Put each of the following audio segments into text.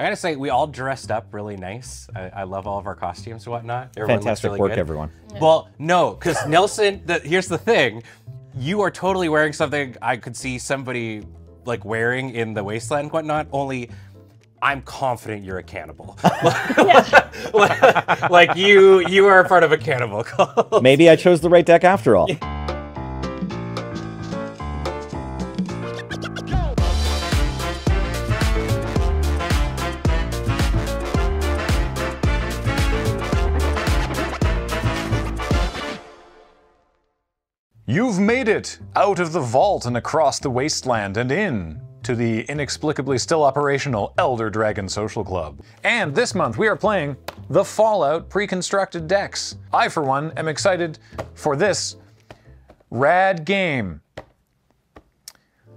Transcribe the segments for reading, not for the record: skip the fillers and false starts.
I gotta say, we all dressed up really nice. I love all of our costumes and whatnot. Everyone Fantastic really work, good. everyone. Yeah. Well, no, because Nelson, here's the thing. You are totally wearing something I could see somebody like wearing in the wasteland and whatnot, only I'm confident you're a cannibal. like you are part of a cannibal cult. Maybe I chose the right deck after all. You've made it out of the vault and across the wasteland and in to the inexplicably still operational Elder Dragon Social Club. And this month we are playing the Fallout pre-constructed decks. I, for one, am excited for this rad game.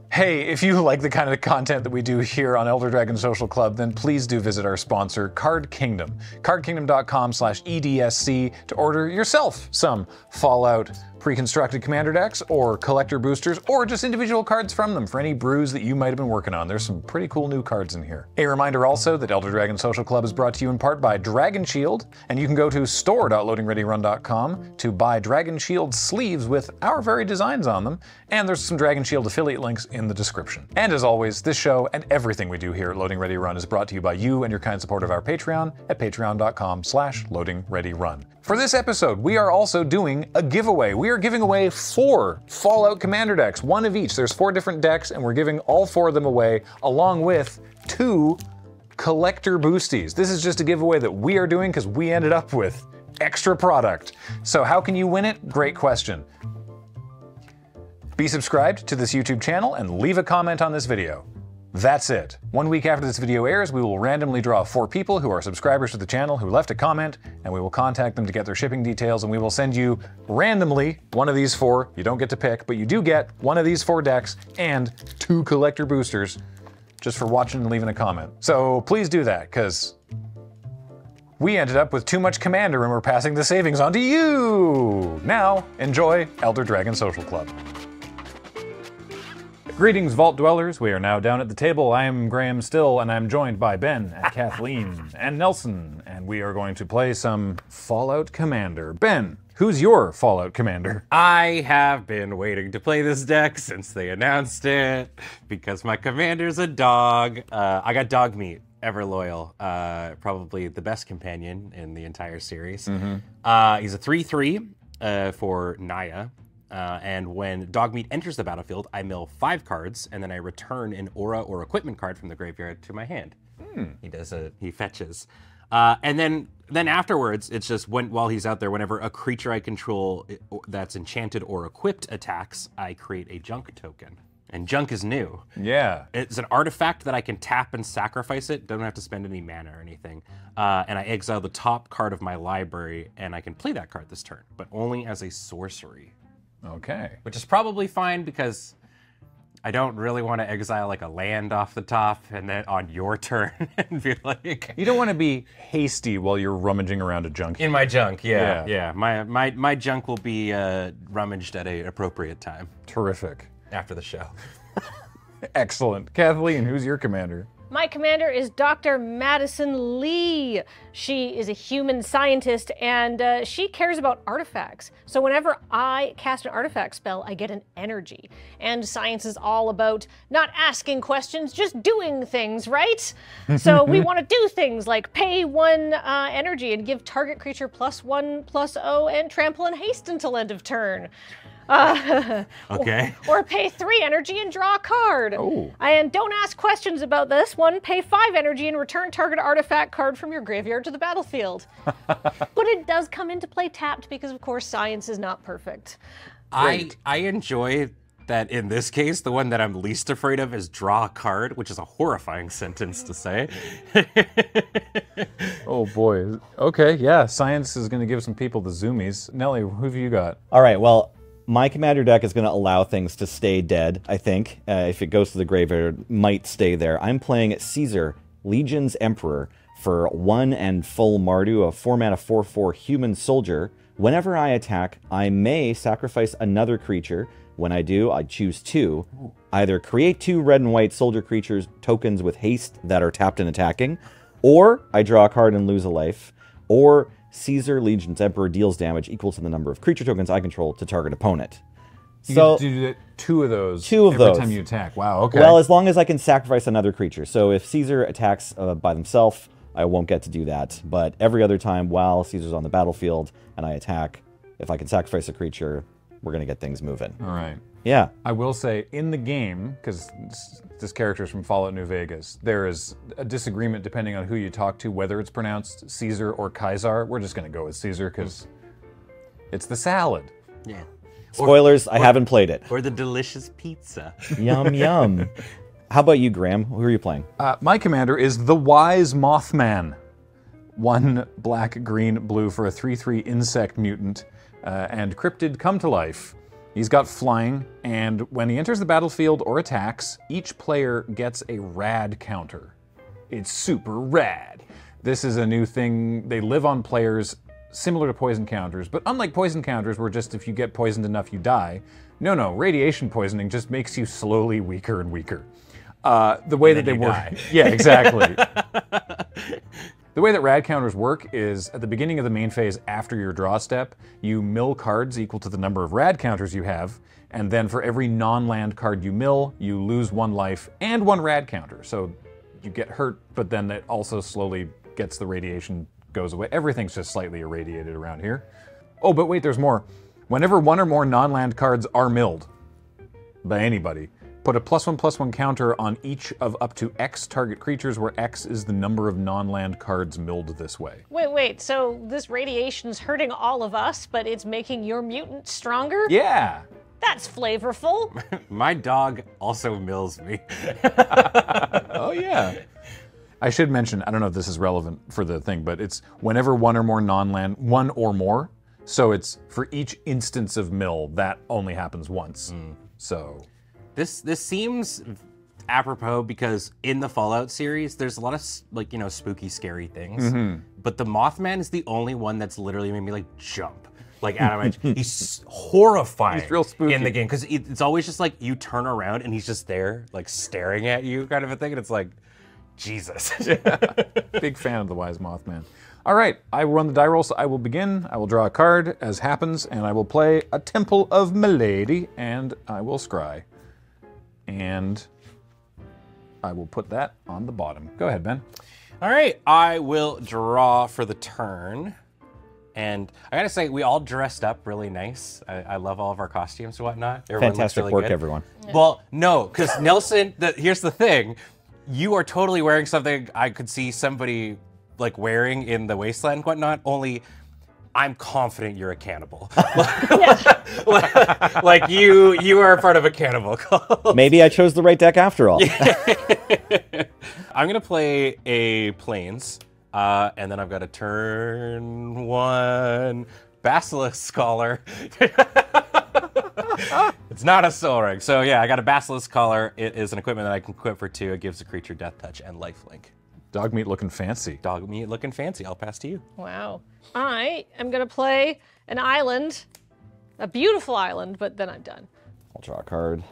Hey, if you like the kind of content that we do here on Elder Dragon Social Club, then please do visit our sponsor, Card Kingdom. cardkingdom.com/EDSC to order yourself some Fallout pre-constructed commander decks or collector boosters or just individual cards from them for any brews that you might have been working on. There's some pretty cool new cards in here. A reminder also that Elder Dragon Social Club is brought to you in part by Dragon Shield, and you can go to store.loadingreadyrun.com to buy Dragon Shield sleeves with our very designs on them, and there's some Dragon Shield affiliate links in the description. And as always, this show and everything we do here at Loading Ready Run is brought to you by you and your kind support of our Patreon at patreon.com/loadingreadyrun. For this episode, we are also doing a giveaway. We are giving away 4 Fallout Commander decks, one of each. There's 4 different decks, and we're giving all 4 of them away, along with 2 collector boosties. This is just a giveaway that we are doing because we ended up with extra product. So how can you win it? Great question. Be subscribed to this YouTube channel and leave a comment on this video. That's it. 1 week after this video airs, we will randomly draw 4 people who are subscribers to the channel who left a comment, and we will contact them to get their shipping details, and we will send you randomly one of these 4. You don't get to pick, but you do get one of these 4 decks and 2 collector boosters just for watching and leaving a comment. So please do that, because we ended up with too much commander and we're passing the savings on to you! Now, enjoy Elder Dragon Social Club. Greetings, Vault Dwellers. We are now down at the table. I am Graham Still, and I'm joined by Ben and Kathleen and Nelson, and we are going to play some Fallout Commander. Ben, who's your Fallout Commander? I have been waiting to play this deck since they announced it, because my commander's a dog. I got dog meat, ever loyal. Probably the best companion in the entire series. Mm-hmm. He's a 3/3 for Naya. And when Dogmeat enters the battlefield, I mill 5 cards, and then I return an aura or equipment card from the graveyard to my hand. He fetches. And then afterwards, it's just while he's out there, whenever a creature I control that's enchanted or equipped attacks, I create a junk token. And junk is new. Yeah. It's an artifact that I can tap and sacrifice it. Don't have to spend any mana or anything. And I exile the top card of my library, and I can play that card this turn, but only as a sorcery. Okay. Which is probably fine because I don't really want to exile like a land off the top and then on your turn and be like... You don't want to be hasty while you're rummaging around a junk. In my junk, yeah. My junk will be rummaged at an appropriate time. Terrific. After the show. Excellent. Kathleen, who's your commander? My commander is Dr. Madison Lee. She is a human scientist, and she cares about artifacts. So whenever I cast an artifact spell, I get an energy. And science is all about not asking questions, just doing things, right? So we want to do things like pay 1 energy and give target creature +1/+0 and trample and haste until end of turn. Okay. Or pay 3 energy and draw a card. Oh. And don't ask questions about this one. Pay 5 energy and return target artifact card from your graveyard to the battlefield. But it does come into play tapped because, of course, science is not perfect. I enjoy that in this case, the one that I'm least afraid of is draw a card, which is a horrifying sentence to say. Oh boy. Okay, yeah, science is going to give some people the zoomies. Nelly, who have you got? All right, well, my commander deck is going to allow things to stay dead, I think. If it goes to the graveyard, it might stay there. I'm playing Caesar, Legion's Emperor, for 1 and full Mardu, a 4-mana 4/4 human soldier. Whenever I attack, I may sacrifice another creature, When I do, I choose 2. Either create 2 red and white soldier creatures tokens with haste that are tapped and attacking, or I draw a card and lose a life, or Caesar, Legion's Emperor deals damage equal to the number of creature tokens I control to target opponent. You So get to do 2 of those every time you attack. Wow, okay. Well, as long as I can sacrifice another creature. So if Caesar attacks by themselves, I won't get to do that. But every other time while Caesar's on the battlefield and I attack, if I can sacrifice a creature, we're going to get things moving. All right. Yeah. I will say, in the game, because this character is from Fallout New Vegas, there is a disagreement depending on who you talk to, whether it's pronounced Caesar or Kaisar. We're just going to go with Caesar, because it's the salad. Yeah. Spoilers, I haven't played it. Or the delicious pizza. Yum, yum. How about you, Graham? Who are you playing? My commander is the Wise Mothman. 1 black, green, blue for a 3/3 insect mutant, and cryptid come to life. He's got flying, and when he enters the battlefield or attacks, each player gets a rad counter. It's super rad. This is a new thing. They live on players similar to poison counters, but unlike poison counters where just if you get poisoned enough you die, no, radiation poisoning just makes you slowly weaker and weaker. The way that they work, yeah, exactly. The way that rad counters work is at the beginning of the main phase after your draw step, you mill cards equal to the number of rad counters you have, and then for every non-land card you mill, you lose 1 life and 1 rad counter. So you get hurt, but then it also slowly gets the radiation goes away. Everything's just slightly irradiated around here. Oh, but wait, there's more. Whenever 1 or more non-land cards are milled by anybody, put a +1/+1 counter on each of up to X target creatures, where X is the number of non-land cards milled this way. Wait, so this radiation's hurting all of us, but it's making your mutant stronger? Yeah. That's flavorful. My dog also mills me. Oh, yeah. I should mention, I don't know if this is relevant for the thing, but it's whenever 1 or more non-land, 1 or more. So it's for each instance of mill, that only happens once. So This seems apropos because in the Fallout series, there's a lot of spooky, scary things. But the Mothman is the only one that's literally made me jump out of my. He's horrifying. He's real spooky in the game because it's always just you turn around and he's just there staring at you kind of a thing, and it's like, Jesus. Big fan of the Wise Mothman. All right, I will run the die roll, so I will begin. I will draw a card as happens, and I will play a Temple of Milady, and I will scry. And I will put that on the bottom. Go ahead, Ben. All right, I will draw for the turn. And I gotta say, we all dressed up really nice. I love all of our costumes and whatnot. Everyone looks Fantastic really work, good. everyone. Well, no, because Nelson, here's the thing. You are totally wearing something I could see somebody wearing in the Wasteland and whatnot, only I'm confident you're a cannibal. You are part of a cannibal cult. Maybe I chose the right deck after all. I'm gonna play a Plains, and then I've got a turn 1 Basilisk Scholar. It's not a Soul Ring. So yeah, I got a Basilisk Collar. It is an equipment that I can equip for 2. It gives the creature Death Touch and Lifelink. Dog meat looking fancy. Dog meat looking fancy. I'll pass to you. Wow. I am going to play an island, a beautiful island, but then I'm done. I'll draw a card.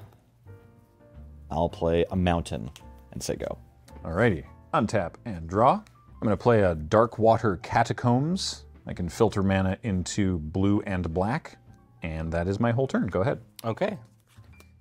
I'll play a mountain and say go. Alrighty, untap and draw. I'm gonna play a Dark Water Catacombs. I can filter mana into blue and black, and that is my whole turn. Go ahead. Okay.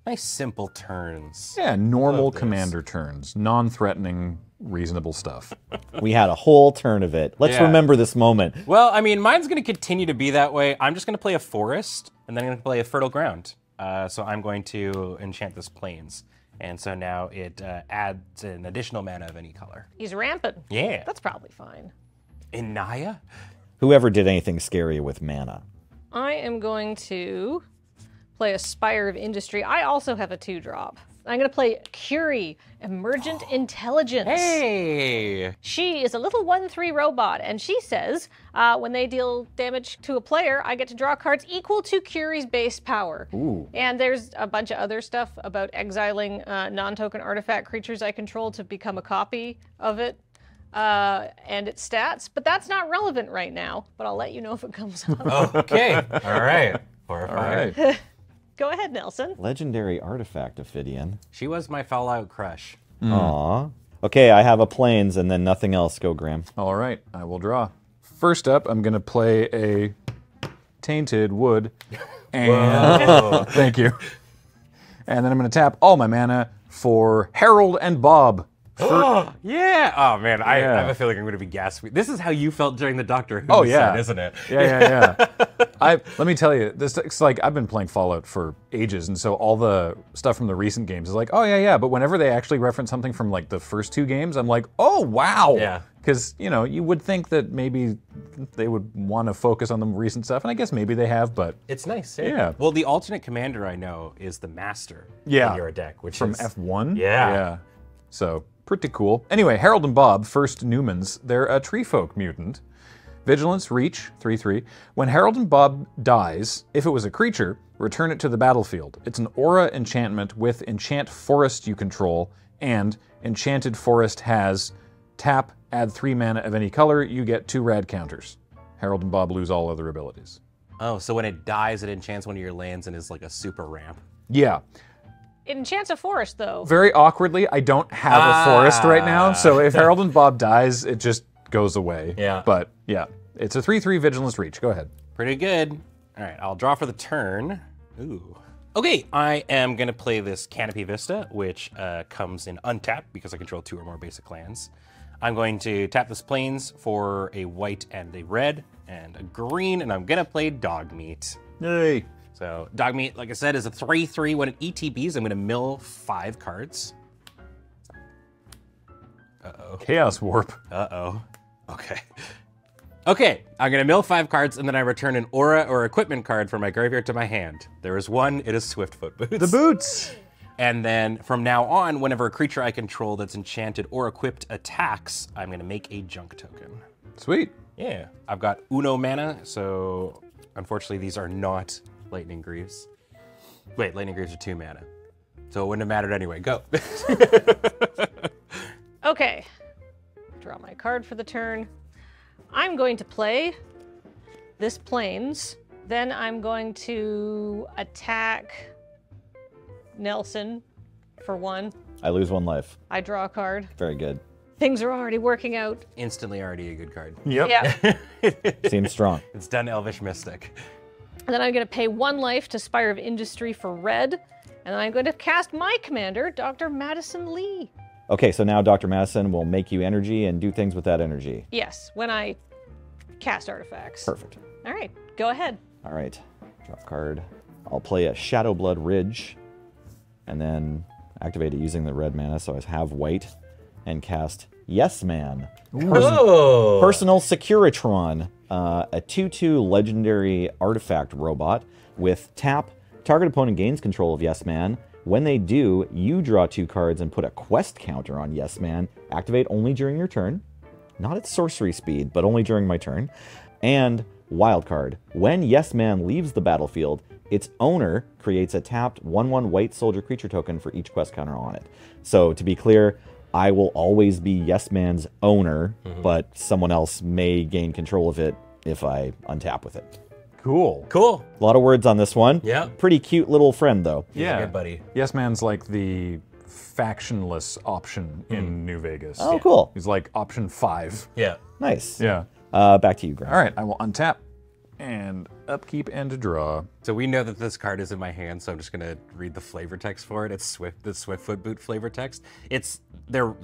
Nice simple turns. Yeah, normal commander turns. Non-threatening, reasonable stuff. We had a whole turn of it. Let's Yeah. remember this moment. Well, I mean, mine's going to continue to be that way. I'm just going to play a forest, and then I'm going to play a fertile ground. So I'm going to enchant this plains. And so now it adds an additional mana of any color. He's rampant. Yeah. That's probably fine. Inaya? Whoever did anything scary with mana. I am going to play a Spire of Industry. I also have a 2-drop. I'm going to play Curie, Emergent Intelligence. Hey! She is a little 1/3 robot, and she says when they deal damage to a player, I get to draw cards equal to Curie's base power. Ooh. And there's a bunch of other stuff about exiling non-token artifact creatures I control to become a copy of it and its stats, but that's not relevant right now, but I'll let you know if it comes up. Okay. All right. 4 or 5. All right. Go ahead, Nelson. Legendary artifact, Ophidian. She was my Fallout crush. Aw. Okay, I have a plains and then nothing else. Go, Graham. All right, I will draw. First up, I'm going to play a Tainted Wood. And thank you. And then I'm going to tap all my mana for Harold and Bob. Yeah. Oh man, I Yeah. have a feeling I'm going to be gasping. This is how you felt during the Doctor Who set, isn't it? Yeah. Let me tell you, this it's like I've been playing Fallout for ages, and so all the stuff from the recent games is like, oh yeah. But whenever they actually reference something from like the first 2 games, I'm like, oh wow. Yeah. Because you would think that maybe they would want to focus on the recent stuff, and I guess maybe they have, but It's nice. Yeah. Well, the alternate commander I know is the Master. Yeah. In your deck, which from is F1. Yeah. So pretty cool. Anyway, Harold and Bob, first Newmans, they're a tree folk mutant. Vigilance, reach, 3/3. When Harold and Bob dies, if it was a creature, return it to the battlefield. It's an aura enchantment with enchant forest you control, and enchanted forest has tap, add 3 mana of any color, you get 2 rad counters. Harold and Bob lose all other abilities. Oh, so when it dies, it enchants one of your lands and is like a super ramp. Yeah. It enchants a forest, though. Very awkwardly, I don't have a forest right now, so if Harold and Bob dies, it just goes away. Yeah. But yeah, it's a 3/3 Vigilance reach. Go ahead. Pretty good. All right, I'll draw for the turn. Ooh. Okay, I am going to play this Canopy Vista, which comes in untapped because I control 2 or more basic lands. I'm going to tap this plains for a white and a red and a green, and I'm going to play Dogmeat. Yay. So Dogmeat, like I said, is a 3/3. When it ETBs, I'm going to mill 5 cards. Uh-oh. Chaos Warp. Uh-oh. Okay. Okay, I'm going to mill 5 cards, and then I return an aura or equipment card from my graveyard to my hand. There is one, it is Swiftfoot Boots. The boots. And then from now on, whenever a creature I control that's enchanted or equipped attacks, I'm going to make a junk token. Sweet. Yeah, I've got Uno mana, so unfortunately these are not Lightning Greaves. Wait, Lightning Greaves are 2 mana. So it wouldn't have mattered anyway. Go. Okay. Draw my card for the turn. I'm going to play this plains. Then I'm going to attack Nelson for 1. I lose 1 life. I draw a card. Very good. Things are already working out. Instantly already a good card. Yep. Yeah. Seems strong. It's done Elvish Mystic. And then I'm going to pay 1 life to Spire of Industry for red. And then I'm going to cast my commander, Dr. Madison Lee. Okay, so now Dr. Madison will make you energy and do things with that energy. Yes, when I cast artifacts. Perfect. All right, go ahead. All right, drop card. I'll play a Shadowblood Ridge, and then activate it using the red mana, so I have white, and cast Yes Man. Whoa! Personal Securitron, a 2/2 legendary artifact robot with tap. Target opponent gains control of Yes Man. When they do, you draw 2 cards and put a quest counter on Yes Man. Activate only during your turn. Not at sorcery speed, but only during my turn. And wildcard. When Yes Man leaves the battlefield, its owner creates a tapped 1/1 white soldier creature token for each quest counter on it. So to be clear, I will always be Yes Man's owner, but someone else may gain control of it if I untap with it. Cool. Cool. A lot of words on this one. Yeah. Pretty cute little friend, though. Yeah. Good buddy. Yes Man's like the factionless option in New Vegas. Oh, cool. He's like option 5. Yeah. Nice. Yeah. Back to you, Graham. All right, I will untap and upkeep and draw. So we know that this card is in my hand, so I'm just gonna read the flavor text for it. It's the Swiftfoot Boot flavor text. It's they're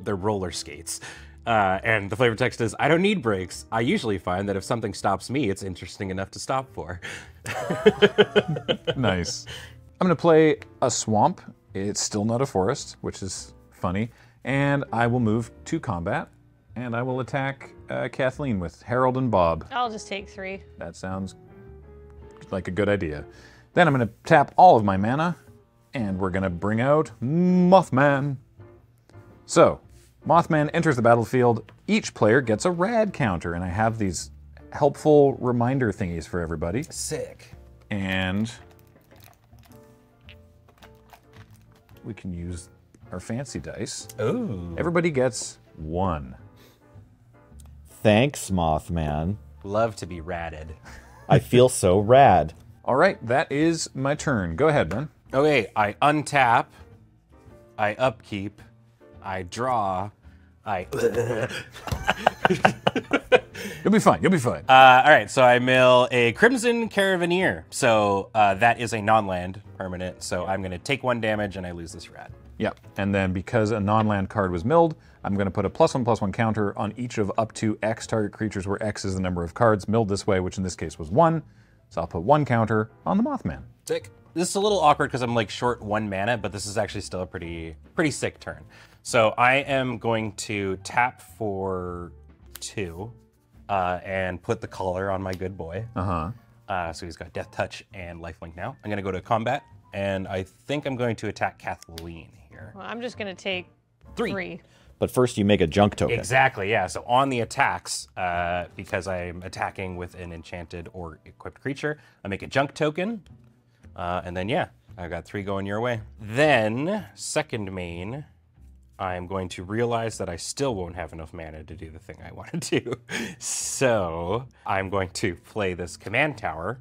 roller skates. And the flavor text is, I don't need brakes. I usually find that if something stops me, it's interesting enough to stop for. Nice. I'm going to play a swamp. It's still not a forest, which is funny. And I will move to combat, and I will attack Kathleen with Harold and Bob. I'll just take 3. That sounds like a good idea. Then I'm going to tap all of my mana, and we're going to bring out Mothman. So, Mothman enters the battlefield. Each player gets a rad counter, and I have these helpful reminder thingies for everybody. Sick. And we can use our fancy dice. Ooh. Everybody gets 1. Thanks, Mothman. Love to be ratted. I feel so rad. All right, that is my turn. Go ahead, man. Okay, I untap, I upkeep, I draw, I... You'll be fine. You'll be fine. all right, so I mill a Crimson Caravaneer. So that is a non-land permanent, so I'm going to take 1 damage and I lose this rat. Yep. And then because a non-land card was milled, I'm going to put a +1/+1 counter on each of up to X target creatures where X is the number of cards milled this way, which in this case was 1. So I'll put 1 counter on the Mothman. Sick. This is a little awkward because I'm like short 1 mana, but this is actually still a pretty sick turn. So I am going to tap for 2 and put the collar on my good boy. So he's got Death Touch and Lifelink now. I'm going to go to combat, and I think I'm going to attack Kathleen here. Well, I'm just going to take 3. But first you make a junk token. Exactly, yeah. So on the attacks, because I'm attacking with an enchanted or equipped creature, I make a junk token, and then yeah, I got 3 going your way. Then, second main, I'm going to realize that I still won't have enough mana to do the thing I want to do. So I'm going to play this command tower,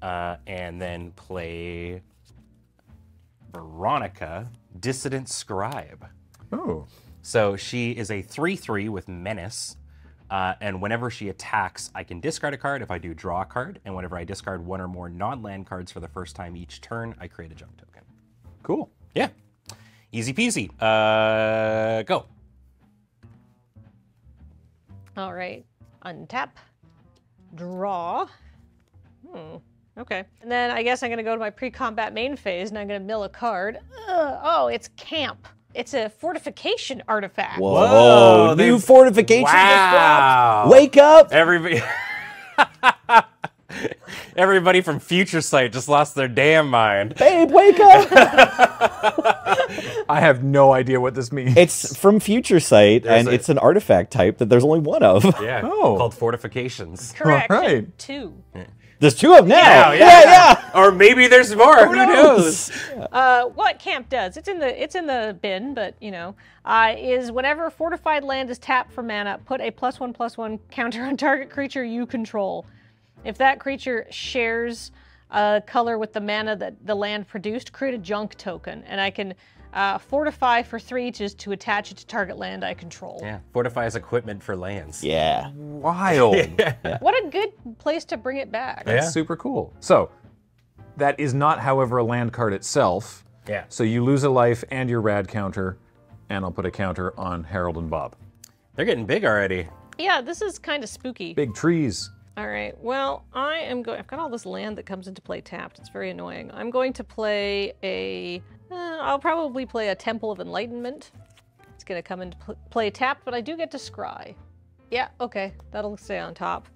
and then play Veronica, Dissident Scribe. Oh. So she is a 3/3 with Menace, and whenever she attacks, I can discard a card. If I do, draw a card, and whenever I discard 1 or more non-land cards for the first time each turn, I create a junk token. Cool. Yeah, easy peasy. Go. All right. Untap. Draw. Okay. And then I guess I'm going to go to my pre-combat main phase, and I'm going to mill a card. Oh, it's Camp. It's a fortification artifact. Whoa, new fortification just Wow. dropped. Wake up! Everybody, everybody from Future Sight just lost their damn mind. Babe, wake up! I have no idea what this means. It's from Future Sight, and it's an artifact type that there's only one of. Yeah, Oh. called Fortifications. Correct. All right. 2. There's 2 of them now. Yeah. Or maybe there's more. Who knows? What Camp does, it's in the bin, but you know, is whenever fortified land is tapped for mana, put a +1/+1 counter on target creature you control. If that creature shares a color with the mana that the land produced, create a junk token, and I can fortify for 3 just to attach it to target land I control. Yeah, fortifies equipment for lands. Yeah. Wild. What a good place to bring it back. That's super cool. So, that is not, however, a land card itself. Yeah. So you lose a life and your rad counter, and I'll put a counter on Harold and Bob. They're getting big already. Yeah, this is kind of spooky. Big trees. All right, well, I've got all this land that comes into play tapped. It's very annoying. I'm going to play I'll probably play a Temple of Enlightenment. It's going to come into play tapped, but I do get to scry. Yeah, okay, that'll stay on top.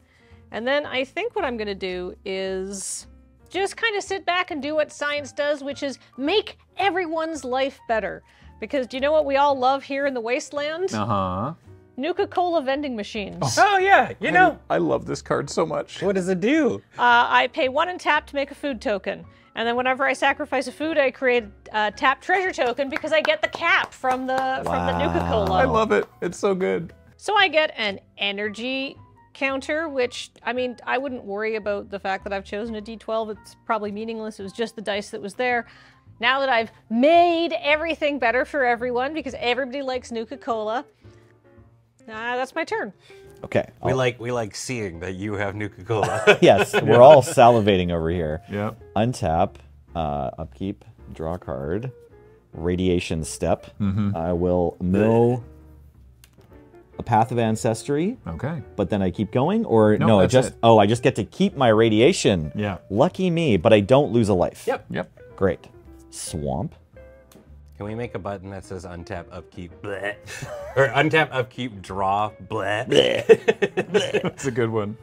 And then I think what I'm going to do is just kind of sit back and do what science does, which is make everyone's life better. Because do you know what we all love here in the Wasteland? Uh-huh. Nuka-Cola vending machines. Oh yeah, you know. I love this card so much. What does it do? I pay 1 and tap to make a food token. And then whenever I sacrifice a food, I create a tap treasure token because I get the cap from the Nuka-Cola. I love it. It's so good. So I get an energy counter, which, I mean, I wouldn't worry about the fact that I've chosen a D12. It's probably meaningless. It was just the dice that was there. Now that I've made everything better for everyone because everybody likes Nuka-Cola, that's my turn. Okay. We like seeing that you have Nuka-Cola. Yes, we're all salivating over here. Yeah. Untap, upkeep, draw a card, radiation step. I will mill a Path of Ancestry. Okay. But then I keep going, or No, I that's just it. I just get to keep my radiation. Yeah. Lucky me, but I don't lose a life. Yep. Great. Swamp. Can we make a button that says untap, upkeep, bleh? Or untap, upkeep, draw, bleh? That's a good one.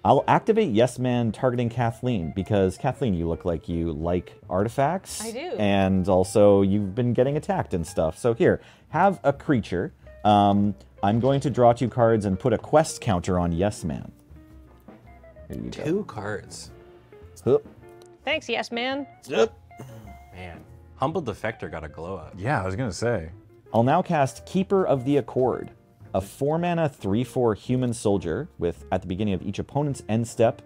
I'll activate Yes Man targeting Kathleen because Kathleen, you look like you like artifacts. I do. And also you've been getting attacked and stuff. So here, have a creature. I'm going to draw 2 cards and put a quest counter on Yes Man. Here you go. 2 cards. Hup. Thanks, yes, man. Man, Humble Defector got a glow up. Yeah, I was going to say. I'll now cast Keeper of the Accord, a 4-mana 3/4 human soldier with, at the beginning of each opponent's end step,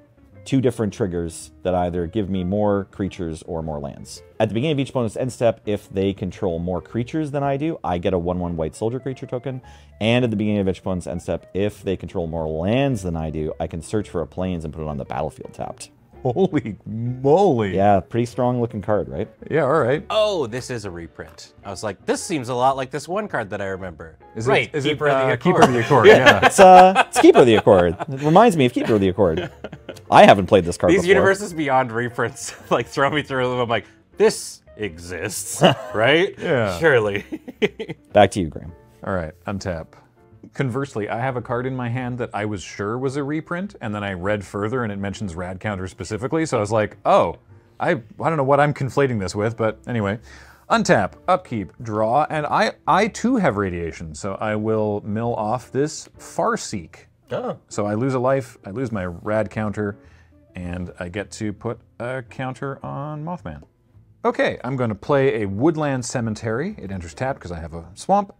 2 different triggers that either give me more creatures or more lands. At the beginning of each opponent's end step, if they control more creatures than I do, I get a 1/1 white soldier creature token. And at the beginning of each opponent's end step, if they control more lands than I do, I can search for a plains and put it on the battlefield tapped. Holy moly. Yeah, pretty strong looking card, right? Yeah, all right. Oh, this is a reprint. I was like, this seems a lot like this one card that I remember. Is right, it Keeper of the Accord. Keeper of the Accord, yeah. It's Keeper of the Accord. It reminds me of Keeper of the Accord. I haven't played this card These before. universes beyond reprints like throw me through them. I'm like, this exists, right? Yeah. Surely. Back to you, Graham. All right, untap. Conversely, I have a card in my hand that I was sure was a reprint, and then I read further and it mentions rad counter specifically, so I was like, oh, I don't know what I'm conflating this with, but anyway. Untap, upkeep, draw, and I too have radiation, so I will mill off this Farseek. Oh. So I lose a life, I lose my rad counter, and I get to put a counter on Mothman. Okay, I'm going to play a Woodland Cemetery. It enters tapped because I have a swamp.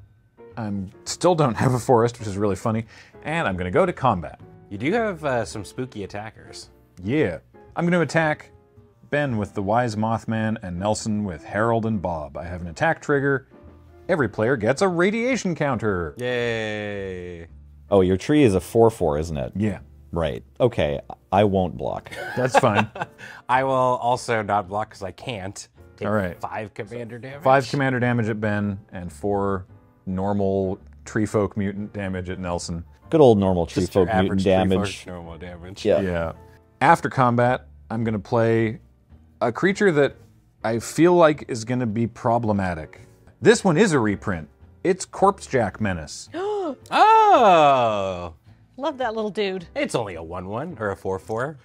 I still don't have a forest, which is really funny. And I'm going to go to combat. You do have some spooky attackers. Yeah. I'm going to attack Ben with the Wise Mothman and Nelson with Harold and Bob. I have an attack trigger. Every player gets a radiation counter. Yay. Oh, your tree is a 4/4, isn't it? Yeah. Right. Okay, I won't block. That's fine. I will also not block because I can't. Take All right. 5 commander damage. 5 commander damage at Ben and 4 normal tree folk mutant damage at Nelson. Good old normal tree Just your folk mutant average tree damage. folk normal damage. Yeah. Yeah. After combat, I'm going to play a creature that I feel like is going to be problematic. This one is a reprint. It's Corpsejack Menace. Oh. Love that little dude. It's only a 1/1 or a 4/4.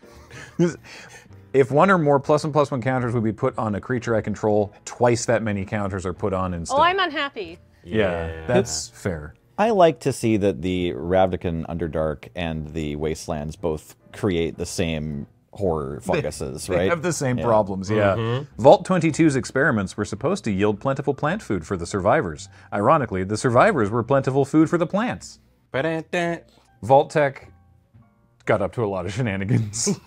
If 1 or more +1/+1 counters would be put on a creature I control, twice that many counters are put on instead. Oh, I'm unhappy. Yeah, that's fair. I like to see that the Ravnican Underdark and the Wastelands both create the same horror funguses, They right? have the same problems, yeah. Vault 22's experiments were supposed to yield plentiful plant food for the survivors. Ironically, the survivors were plentiful food for the plants. Ba-da-da. Vault Tech got up to a lot of shenanigans.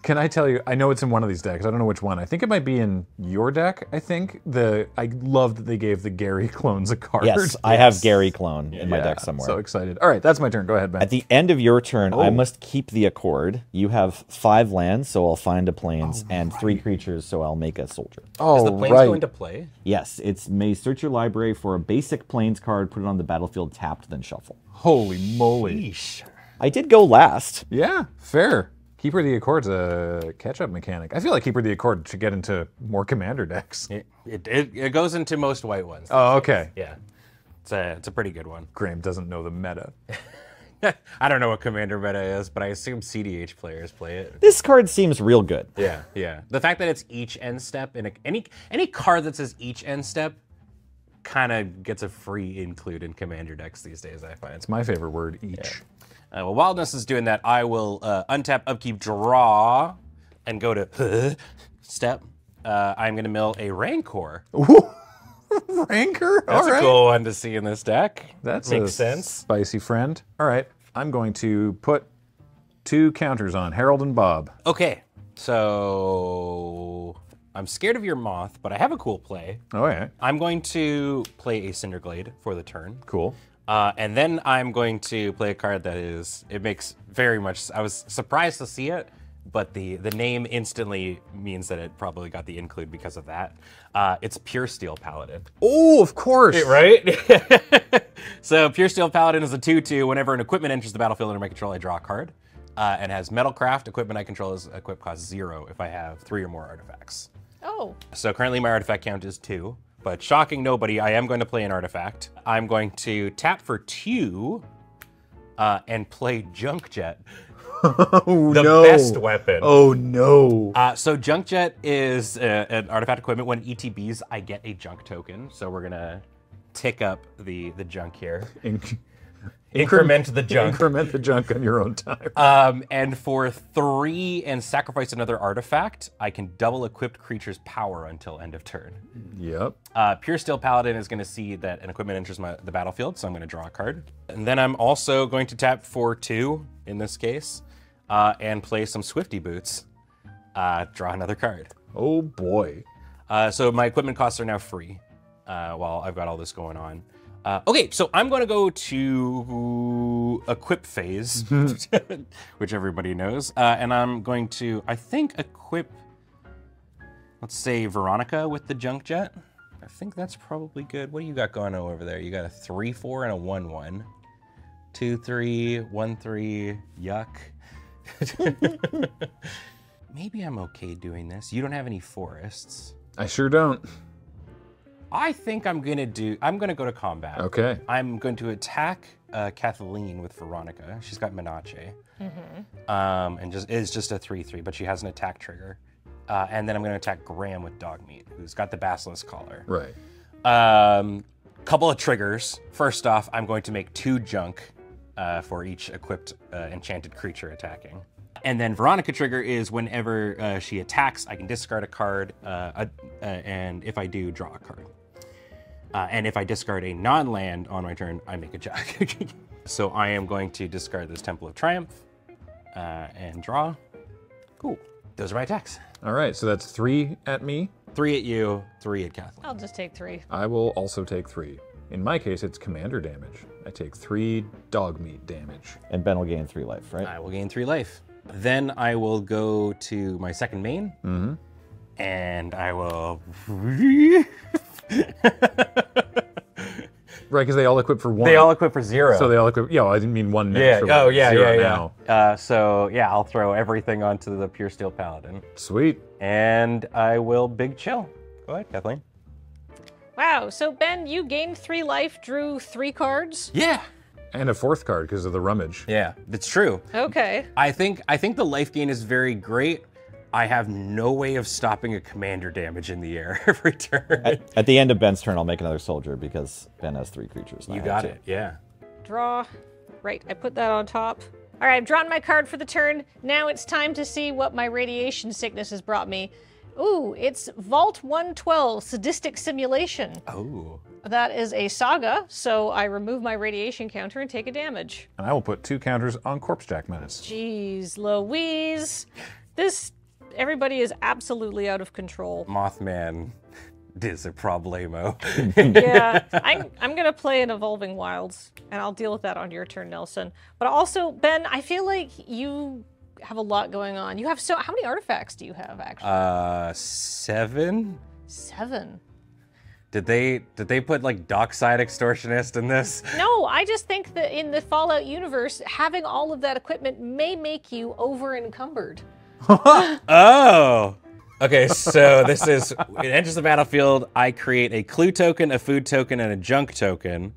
Can I tell you, I know it's in one of these decks, I don't know which one. I think it might be in your deck, I think. I love that they gave the Gary clones a card. Yes, I have Gary Clone in my Yeah, deck somewhere. So excited. All right, that's my turn. Go ahead, Ben. At the end of your turn, I Oh. must keep the Accord. You have 5 lands, so I'll find a plains, and 3 creatures, so I'll make a soldier. Oh, Is the planes right. going to play? Yes, it's may search your library for a basic plains card, put it on the battlefield tapped, then shuffle. Holy moly. Yeesh. I did go last. Yeah, fair. Keeper of the Accord's a catch-up mechanic. I feel like Keeper of the Accord should get into more commander decks. It goes into most white ones. Oh, okay. Yeah. It's a pretty good one. Graham doesn't know the meta. I don't know what commander meta is, but I assume CDH players play it. This card seems real good. Yeah, yeah. The fact that it's each end step and any card that says each end step kind of gets a free include in commander decks these days, I find. It's my favorite word, each. While Wildness is doing that, I will untap, upkeep, draw, and go to step. I'm going to mill a Rancor. Rancor? That's All right. a cool one to see in this deck. That makes sense. Spicy friend. All right. I'm going to put 2 counters on Harold and Bob. Okay, so I'm scared of your Moth, but I have a cool play. Oh, yeah. I'm going to play a Cinderglade for the turn. Cool. And then I'm going to play a card that it makes very much, I was surprised to see it, but the name instantly means that it probably got the include because of that. It's Pure Steel Paladin. Oh, of course. Right? So Pure Steel Paladin is a 2/2. Whenever an equipment enters the battlefield under my control, I draw a card. And has Metalcraft. Equipment I control is equip cost 0 if I have 3 or more artifacts. Oh. So currently my artifact count is 2. But shocking nobody, I am going to play an artifact. I'm going to tap for 2 and play Junk Jet. Oh, The best weapon. Oh, no. So Junk Jet is an artifact equipment. When it ETBs, I get a junk token. So we're going to tick up the junk here. Increment the junk. Increment the junk on your own time. And for 3 and sacrifice another artifact, I can double equipped creature's power until end of turn. Yep. Pure Steel Paladin is going to see that an equipment enters the battlefield, so I'm going to draw a card. And then I'm also going to tap for 2 in this case. and play some Swifty Boots. Draw another card. Oh boy. So my equipment costs are now free while I've got all this going on. Okay, so I'm going to go to equip phase, which everybody knows. And I'm going to, I think, equip, let's say, Veronica with the junk jet. I think that's probably good. What do you got going on over there? You got a 3-4 and a 1-1. 2-3, 1-3, yuck. Maybe I'm okay doing this. You don't have any forests. I sure don't. I think I'm gonna go to combat. Okay. I'm going to attack Kathleen with Veronica. She's got Menache. And is just a 3-3, but she has an attack trigger. And then I'm gonna attack Graham with Dogmeat, who's got the Basilisk Collar. Right. Couple of triggers. First off, I'm going to make 2 junk for each equipped enchanted creature attacking. And then Veronica trigger is whenever she attacks, I can discard a card, and if I do, draw a card. And if I discard a non-land on my turn, I make a jack. So I am going to discard this Temple of Triumph and draw. Cool. Those are my attacks. All right, so that's 3 at me. 3 at you, 3 at Kathleen. I'll just take 3. I will also take 3. In my case, it's commander damage. I take 3 dog meat damage. And Ben will gain 3 life, right? I will gain 3 life. Then I will go to my second main, and I will... Right, because they all equip for 1. They all equip for 0. So they all equip... Yeah, I didn't mean 1 next. Yeah, for oh, yeah, 0 yeah, now. So, yeah, I'll throw everything onto the Pure Steel Paladin. Sweet. And I will big chill. Go ahead, Kathleen. Wow, so Ben, you gained 3 life, drew 3 cards? Yeah. And a 4th card because of the rummage. Yeah, that's true. Okay. I think the life gain is very great. I have no way of stopping a commander damage in the air every turn. At the end of Ben's turn, I'll make another soldier because Ben has 3 creatures. You got it, yeah. Draw. Right, I put that on top. All right, I've drawn my card for the turn. Now it's time to see what my radiation sickness has brought me. Ooh, it's Vault 112, Sadistic Simulation. Oh. That is a saga, so I remove my radiation counter and take a damage. And I will put 2 counters on Corpse Jack Menace. Jeez Louise. Everybody is absolutely out of control. Mothman is a problemo. Yeah, I'm gonna play an Evolving Wilds, and I'll deal with that on your turn, Nelson. But also, Ben, I feel like you have a lot going on. You have how many artifacts do you have, actually? 7? 7. Did they put like Dockside Extortionist in this? No, I just think that in the Fallout universe, having all of that equipment may make you over-encumbered. Oh! Okay, so this is, it enters the battlefield, I create a clue token, a food token, and a junk token.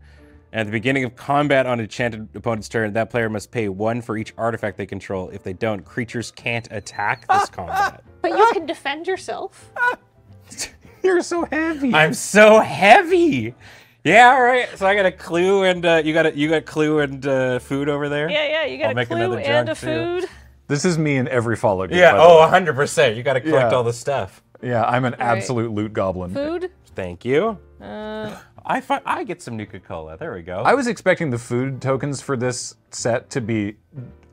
And at the beginning of combat on an enchanted opponent's turn, that player must pay 1 for each artifact they control. If they don't, creatures can't attack this combat. But you can defend yourself. You're so heavy. I'm so heavy! Yeah, all right. So I got a clue and, you got clue and food over there? Yeah, you got a clue and a food. This is me in every Fallout game. Yeah, 100%. You got to collect all the stuff. Yeah, I'm an absolute loot goblin. Food? Thank you. I get some Nuka-Cola. There we go. I was expecting the food tokens for this set to be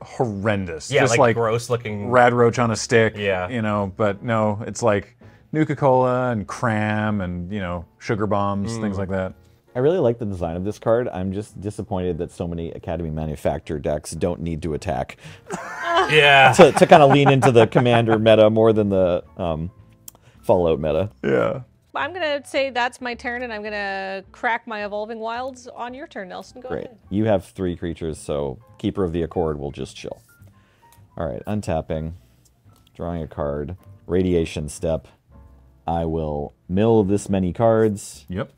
horrendous. Yeah, just like gross looking. Rad Roach on a stick. Yeah. You know, but no, it's like Nuka-Cola and cram and, you know, sugar bombs, things like that. I really like the design of this card. I'm just disappointed that so many Academy Manufacturer decks don't need to attack. Yeah. to kind of lean into the Commander meta more than the Fallout meta. Yeah. I'm going to say that's my turn, and I'm going to crack my Evolving Wilds on your turn, Nelson. Go Great. ahead. You have 3 creatures, so Keeper of the Accord will just chill. All right, untapping, drawing a card, Radiation Step. I will mill this many cards. Yep.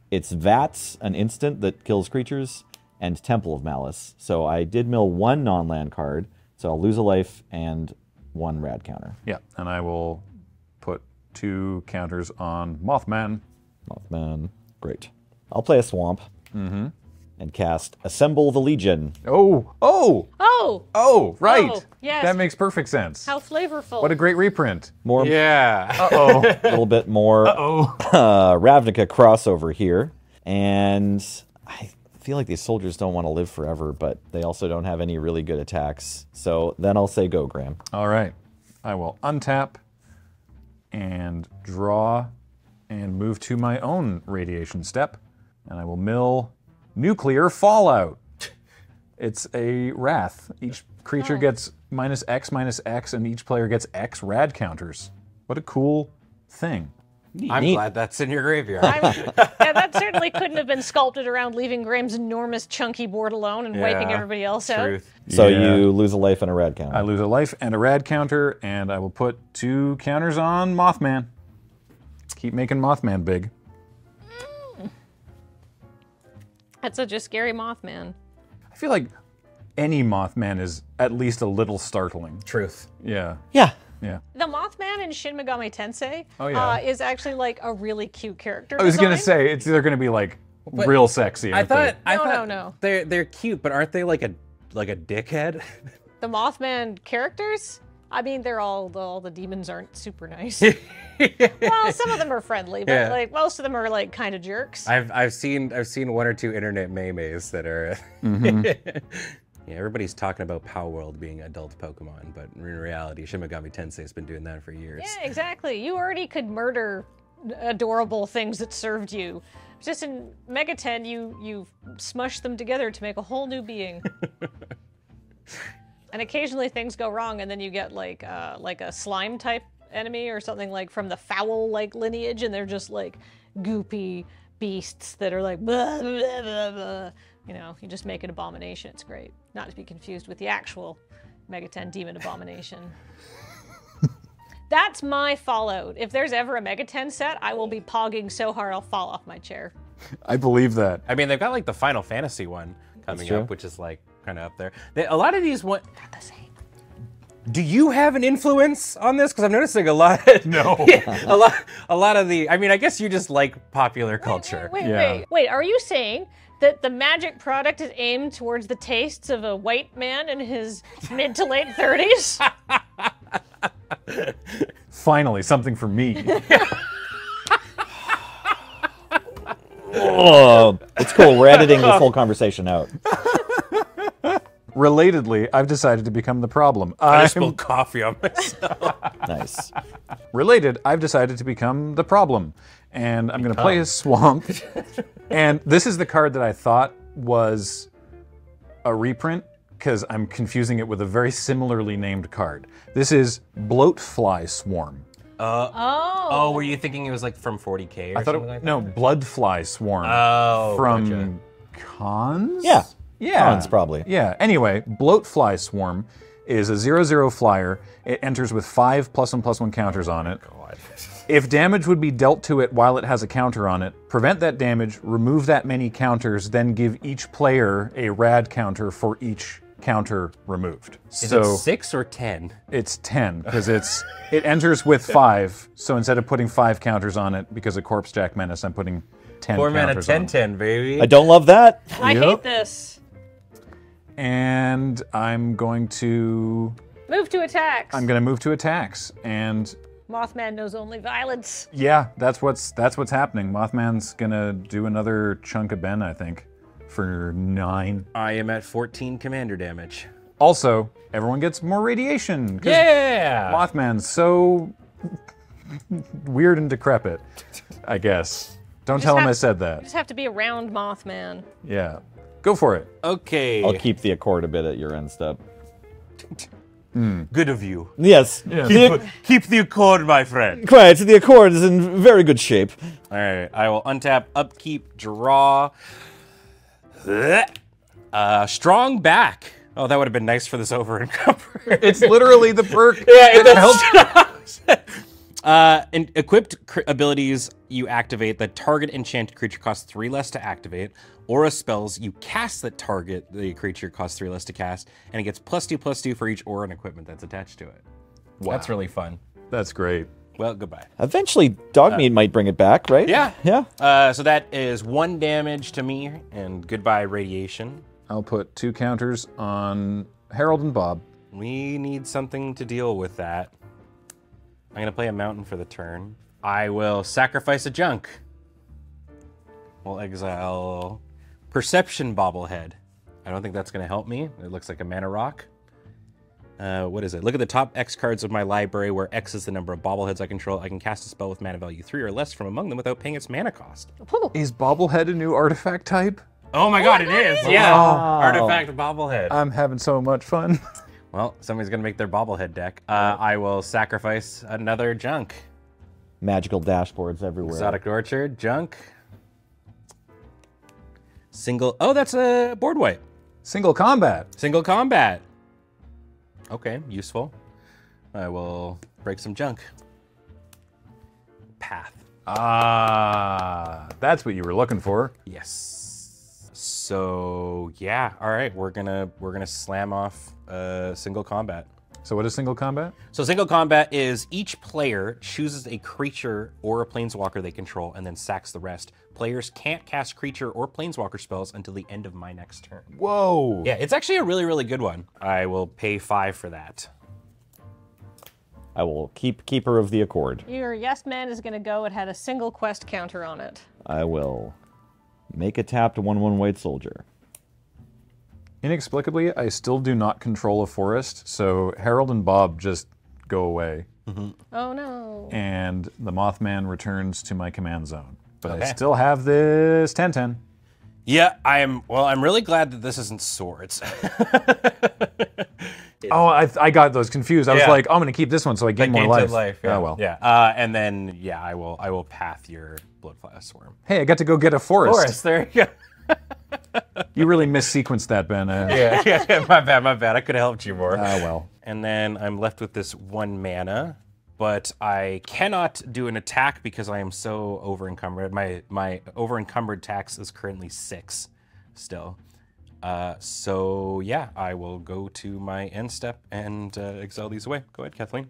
It's Vats, an instant that kills creatures, and Temple of Malice. So I did mill 1 non-land card, so I'll lose a life and 1 rad counter. Yeah, and I will put 2 counters on Mothman. Mothman, great. I'll play a Swamp and cast Assemble the Legion. Oh, right. Oh, yes. That makes perfect sense. How flavorful. What a great reprint. More, Yeah. Uh-oh. a little bit more Ravnica crossover here. And I feel like these soldiers don't want to live forever, but they also don't have any really good attacks. So then I'll say go, Graham. All right. I will untap and draw and move to my own radiation step. And I will mill nuclear fallout. It's a wrath. Each creature gets -X, and each player gets X rad counters. What a cool thing. I'm Neat. glad that's in your graveyard. Yeah, that certainly couldn't have been sculpted around leaving Graham's enormous chunky board alone and wiping Yeah, everybody else out. Truth. So Yeah. you lose a life and a rad counter. I lose a life and a rad counter, and I will put 2 counters on Mothman. Keep making Mothman big. That's such a scary Mothman. I feel like any Mothman is at least a little startling. Truth. Yeah. Yeah. Yeah. The Mothman in Shin Megami Tensei is actually like a really cute character I was design. gonna say it's either gonna be like real sexy. I thought No. they're cute, but aren't they like a dickhead? The Mothman characters? I mean, they're all the demons aren't super nice. Well, some of them are friendly, but Yeah. like most of them are like kind of jerks. I've seen 1 or 2 internet memes that are. Yeah, everybody's talking about Power World being adult Pokemon, but in reality, Shin Megami Tensei has been doing that for years. Yeah, exactly. You already could murder adorable things that served you. Just in Mega 10, you smush them together to make a whole new being. And occasionally things go wrong, and then you get like a slime type enemy or something like from the foul like lineage, and they're just like goopy beasts that are like blah, blah, blah, blah. You know, you just make an abomination. It's great. Not to be confused with the actual Mega 10 Demon Abomination. That's my Fallout. If there's ever a Mega 10 set, I will be pogging so hard I'll fall off my chair. I believe that. I mean, they've got like the Final Fantasy one coming true. up, which is like kind of up there. A lot of these one. Not the same. Do you have an influence on this? Because I'm noticing a lot. No. a lot of the. I mean, I guess you just like popular culture. Wait, are you saying that the magic product is aimed towards the tastes of a white man in his mid to late 30s? Finally, something for me. Oh, it's cool. We're editing this whole conversation out. Relatedly, I've decided to become the problem. I just spilled coffee on myself. Nice. Related, I've decided to become the problem. And I'm going to play a swamp. And this is the card that I thought was a reprint, because I'm confusing it with a very similarly named card. This is Bloatfly Swarm. Oh, were you thinking it was like from 40K or I thought something like that? no, Bloodfly Swarm. Oh, from gotcha. Cons? Yeah. Yeah. Cons, probably. Yeah. Anyway, Bloatfly Swarm is a 0/0 flyer. It enters with 5 +1/+1 counters on it. God. If damage would be dealt to it while it has a counter on it, prevent that damage, remove that many counters, then give each player a rad counter for each counter removed. Is it 6 or 10? It's 10, because it enters with 5, so instead of putting 5 counters on it, because of Corpse Jack Menace, I'm putting 10 4 mana counters on it. 10/10, baby. I don't love that. I Yep. hate this. And I'm going to Move to attacks. move to attacks, and Mothman knows only violence. yeah, that's what's happening. Mothman's gonna do another chunk of Ben, I think, for 9. I am at 14 commander damage. Also, everyone gets more radiation. 'Cause Yeah! Mothman's so weird and decrepit, I guess. Don't tell him I said You that. just have to be around Mothman. Yeah. Go for it. Okay. I'll keep the accord a bit at your end step. Good of you. Yes. Keep the accord, my friend. Quite. The accord is in very good shape. All right. I will untap, upkeep, draw. Strong back. Oh, that would have been nice for this over encumber. It's literally the perk. Yeah, it helps. And equipped abilities you activate, the target enchanted creature costs 3 less to activate. Aura spells you cast that target the creature costs 3 less to cast, and it gets +2/+2 for each aura and equipment that's attached to it. Wow. That's really fun. That's great. Well, goodbye. Eventually, Dogmeat might bring it back, right? Yeah. Yeah. So that is 1 damage to me, and goodbye radiation. I'll put 2 counters on Harold and Bob. We need something to deal with that. I'm gonna play a mountain for the turn. I will sacrifice a junk. We'll exile Perception bobblehead. I don't think that's going to help me. It looks like a mana rock. What is it? Look at the top X cards of my library, where X is the number of bobbleheads I control. I can cast a spell with mana value 3 or less from among them without paying its mana cost. Is bobblehead a new artifact type? Oh my god, it is! Yeah! Wow. Artifact bobblehead. I'm having so much fun. Well, somebody's going to make their bobblehead deck. I will sacrifice another junk. Magical dashboards everywhere. Exotic Orchard, junk. Single. Oh, that's a board wipe. Single combat. Single combat. Okay, useful. I will break some junk. Path. Ah, that's what you were looking for. Yes. So yeah, all right. We're gonna slam off single combat. So what is single combat? So single combat is each player chooses a creature or a planeswalker they control and then sacks the rest. Players can't cast creature or planeswalker spells until the end of my next turn. Whoa. Yeah, it's actually a really, really good one. I will pay 5 for that. I will keep Keeper of the Accord. Your yes man is going to go. It had a single quest counter on it. I will make a tapped 1/1 white soldier. Inexplicably, I still do not control a forest, so Harold and Bob just go away. Oh no. And the Mothman returns to my command zone. But I Okay. still have this 10/10. Yeah, I'm really glad that this isn't swords. Oh, I got those confused. I was Yeah. like, oh, I'm going to keep this one so I gain more life. Yeah. Oh, well. Yeah, and then, yeah, I will path your Bloodfire Swarm. Hey, I got to go get a forest. There you go. You really missequenced that, Ben. Yeah, my bad. I could have helped you more. Well. And then I'm left with this 1 mana, but I cannot do an attack because I am so over-encumbered. My over-encumbered tax is currently 6 still. So yeah, I will go to my end step and exile these away. Go ahead, Kathleen.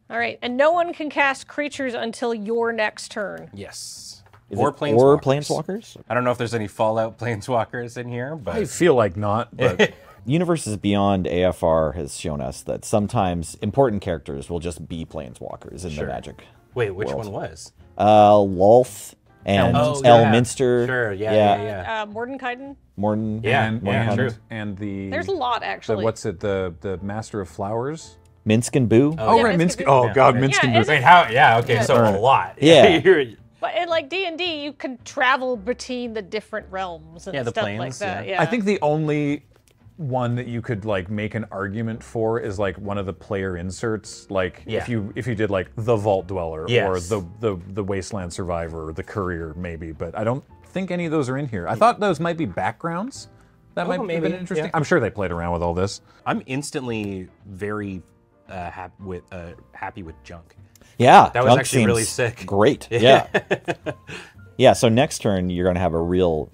All right, and no one can cast creatures until your next turn. Yes. Or Planeswalkers. planeswalkers? I don't know if there's any Fallout Planeswalkers in here, but I feel like not, but Universes Beyond AFR has shown us that sometimes important characters will just be planeswalkers in the Magic. wait, which world. one was? Lolth and Oh, yeah. Elminster. Sure, yeah. Mordenkainen? Morton. True. and the There's a lot, actually. what's it? The Master of Flowers. Minsk and Boo. Oh, Yeah, right, Minsk Minsky. and Oh Boo. God, Yeah. Minsky. Yeah, and Boo. it's- Wait, how? Yeah, okay, so a lot. Yeah. You're- But in like D&D, you can travel between the different realms and Yeah, the stuff planes, like that. yeah. Yeah. I think the only one that you could like make an argument for is like one of the player inserts, like Yeah. if you did like the Vault Dweller Yes. or the Wasteland Survivor or the Courier maybe, but I don't think any of those are in here. I thought those might be backgrounds. That might have maybe, been interesting. yeah. I'm sure they played around with all this. I'm instantly very happy with junk. Yeah. That was Junk actually really seems sick. Great. Yeah. Yeah, so next turn you're going to have a real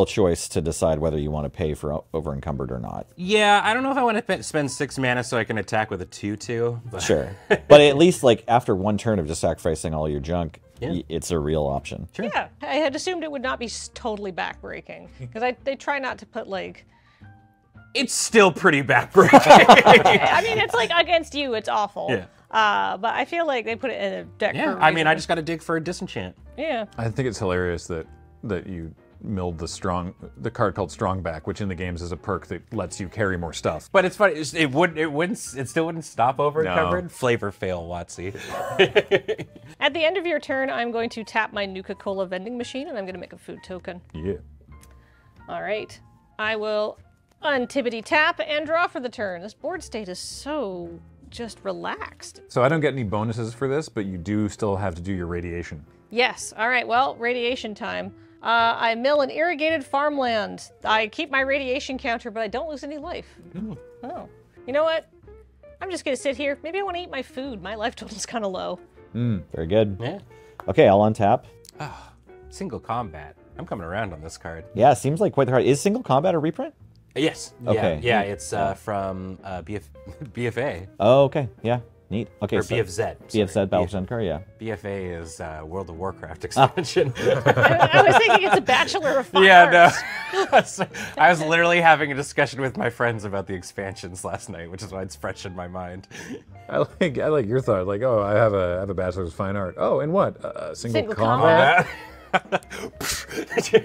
choice to decide whether you want to pay for over encumbered or not. Yeah, I don't know if I want to spend 6 mana so I can attack with a 2/2. But Sure. But at least like after one turn of just sacrificing all your junk, Yeah. it's a real option. Sure. Yeah, I had assumed it would not be totally backbreaking because they try not to put like. It's still pretty backbreaking. I mean, it's like against you, it's awful. Yeah. But I feel like they put it in a deck. Yeah, for a I mean, I reason. just got to dig for a disenchant. Yeah. I think it's hilarious that you milled the card called Strongback, which in the games is a perk that lets you carry more stuff. But it's funny. It still wouldn't stop over encumbered. Flavor fail, Watsy. At the end of your turn, I'm going to tap my Nuka-Cola vending machine and I'm going to make a food token. Yeah. All right. I will untippity tap and draw for the turn. This board state is so just relaxed. So I don't get any bonuses for this, but you do still have to do your radiation. Yes. All right. Well, radiation time. I mill an irrigated farmland. I keep my radiation counter, but I don't lose any life. Oh. You know what? I'm just going to sit here. Maybe I want to eat my food. My life total's kind of low. Very good. Yeah. Okay, I'll untap. Single combat. I'm coming around on this card. Yeah, seems like quite the card. Is single combat a reprint? Yes. Okay. Yeah, it's from BFA. Oh, okay. Yeah, neat. Okay, Or so BFZ. BFZ sorry. Battle Zendikar, yeah. BFA is World of Warcraft expansion. I was thinking it's a Bachelor of Fine Yeah, Arts. no. I was literally having a discussion with my friends about the expansions last night, which is why it's fresh in my mind. I like your thought. Like, oh, I have a bachelor's of fine art. Oh, in what? Single Single combat.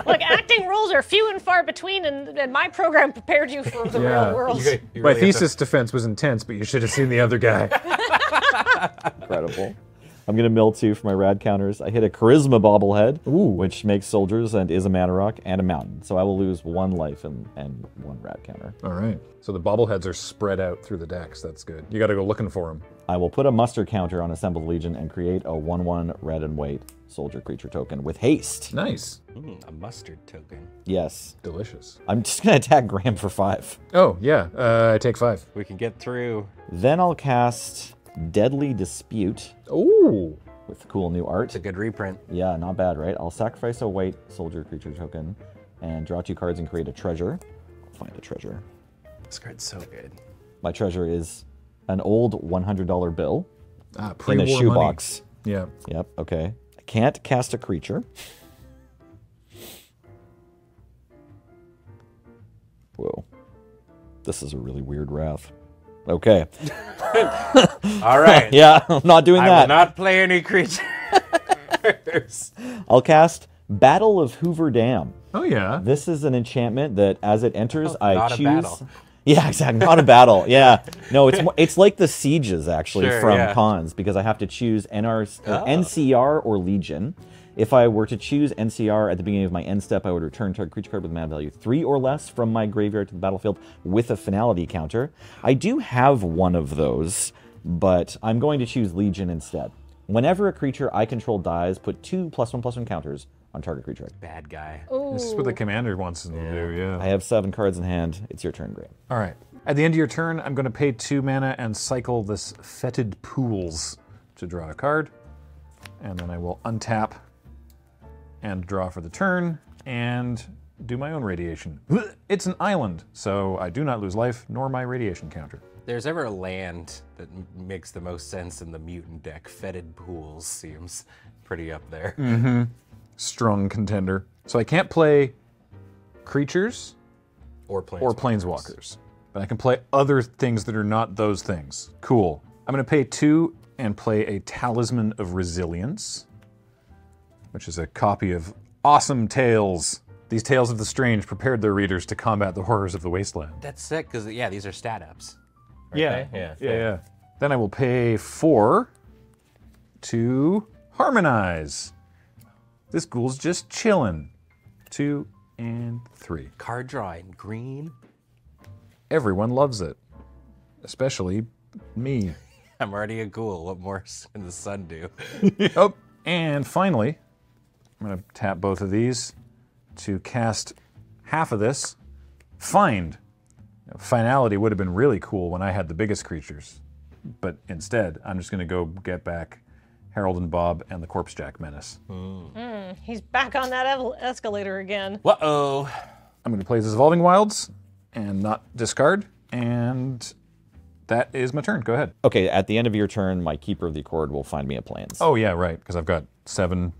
Look, acting roles are few and far between, and my program prepared you for the real world. My thesis defense was intense, but you should have seen the other guy. Incredible. I'm going to mill 2 for my rad counters. I hit a Charisma bobblehead, which makes soldiers and is a mana rock and a mountain. So I will lose 1 life and 1 rad counter. All right. So the bobbleheads are spread out through the decks. That's good. You got to go looking for them. I will put a muster counter on Assembled Legion and create a 1/1 red and white soldier creature token with haste. Nice. A mustard token. Yes. Delicious. I'm just going to attack Graham for 5. Oh, yeah. I take 5. We can get through. Then I'll cast Deadly Dispute. Ooh. With cool new art. It's a good reprint. Yeah, not bad, right? I'll sacrifice a white soldier creature token and draw 2 cards and create a treasure. I'll find a treasure. This card's so good. My treasure is an old $100 bill in a Pre-war shoebox. money. Yeah. Yep, okay. I can't cast a creature. Whoa. This is a really weird wrath. Okay. All right. Yeah, I'm not doing I that. will not play any creatures. I'll cast Battle of Hoover Dam. Oh, yeah. This is an enchantment that as it enters, I not a choose... battle. Yeah, exactly. Not a battle. Yeah. No, it's like the sieges, actually, Sure, from yeah. cons, because I have to choose NCR or Legion. If I were to choose NCR at the beginning of my end step, I would return target creature card with mana value 3 or less from my graveyard to the battlefield with a finality counter. I do have one of those, but I'm going to choose Legion instead. Whenever a creature I control dies, put 2 +1/+1 counters on target creature. Bad guy. This is what the commander wants to do, yeah. I have 7 cards in hand. It's your turn, Graham. All right. At the end of your turn, I'm going to pay 2 mana and cycle this Fetid Pools to draw a card. And then I will untap and draw for the turn and do my own radiation. It's an island, so I do not lose life nor my radiation counter. There's ever a land that makes the most sense in the mutant deck. Fetid Pools seems pretty up there. Mm-hmm. Strong contender. So I can't play creatures Or planeswalkers. or planeswalkers. But I can play other things that are not those things. Cool. I'm going to pay 2 and play a Talisman of Resilience, which is a copy of Awesome Tales. These Tales of the Strange prepared their readers to combat the horrors of the wasteland. That's sick, because, yeah, these are stat ups. Yeah. Then I will pay 4 to Harmonize. This ghoul's just chillin'. 2 and 3. Card draw in green. Everyone loves it, especially me. I'm already a ghoul. What more can the sun do? Yep. And finally, I'm going to tap both of these to cast half of this. Find. Finality would have been really cool when I had the biggest creatures. But instead, I'm just going to go get back Harold and Bob and the Corpse Jack Menace. He's back on that escalator again. Uh-oh. I'm going to play this Evolving Wilds and not discard. And that is my turn. Go ahead. Okay, at the end of your turn, my Keeper of the Accord will find me a Plains. Oh, yeah, right. Because I've got 7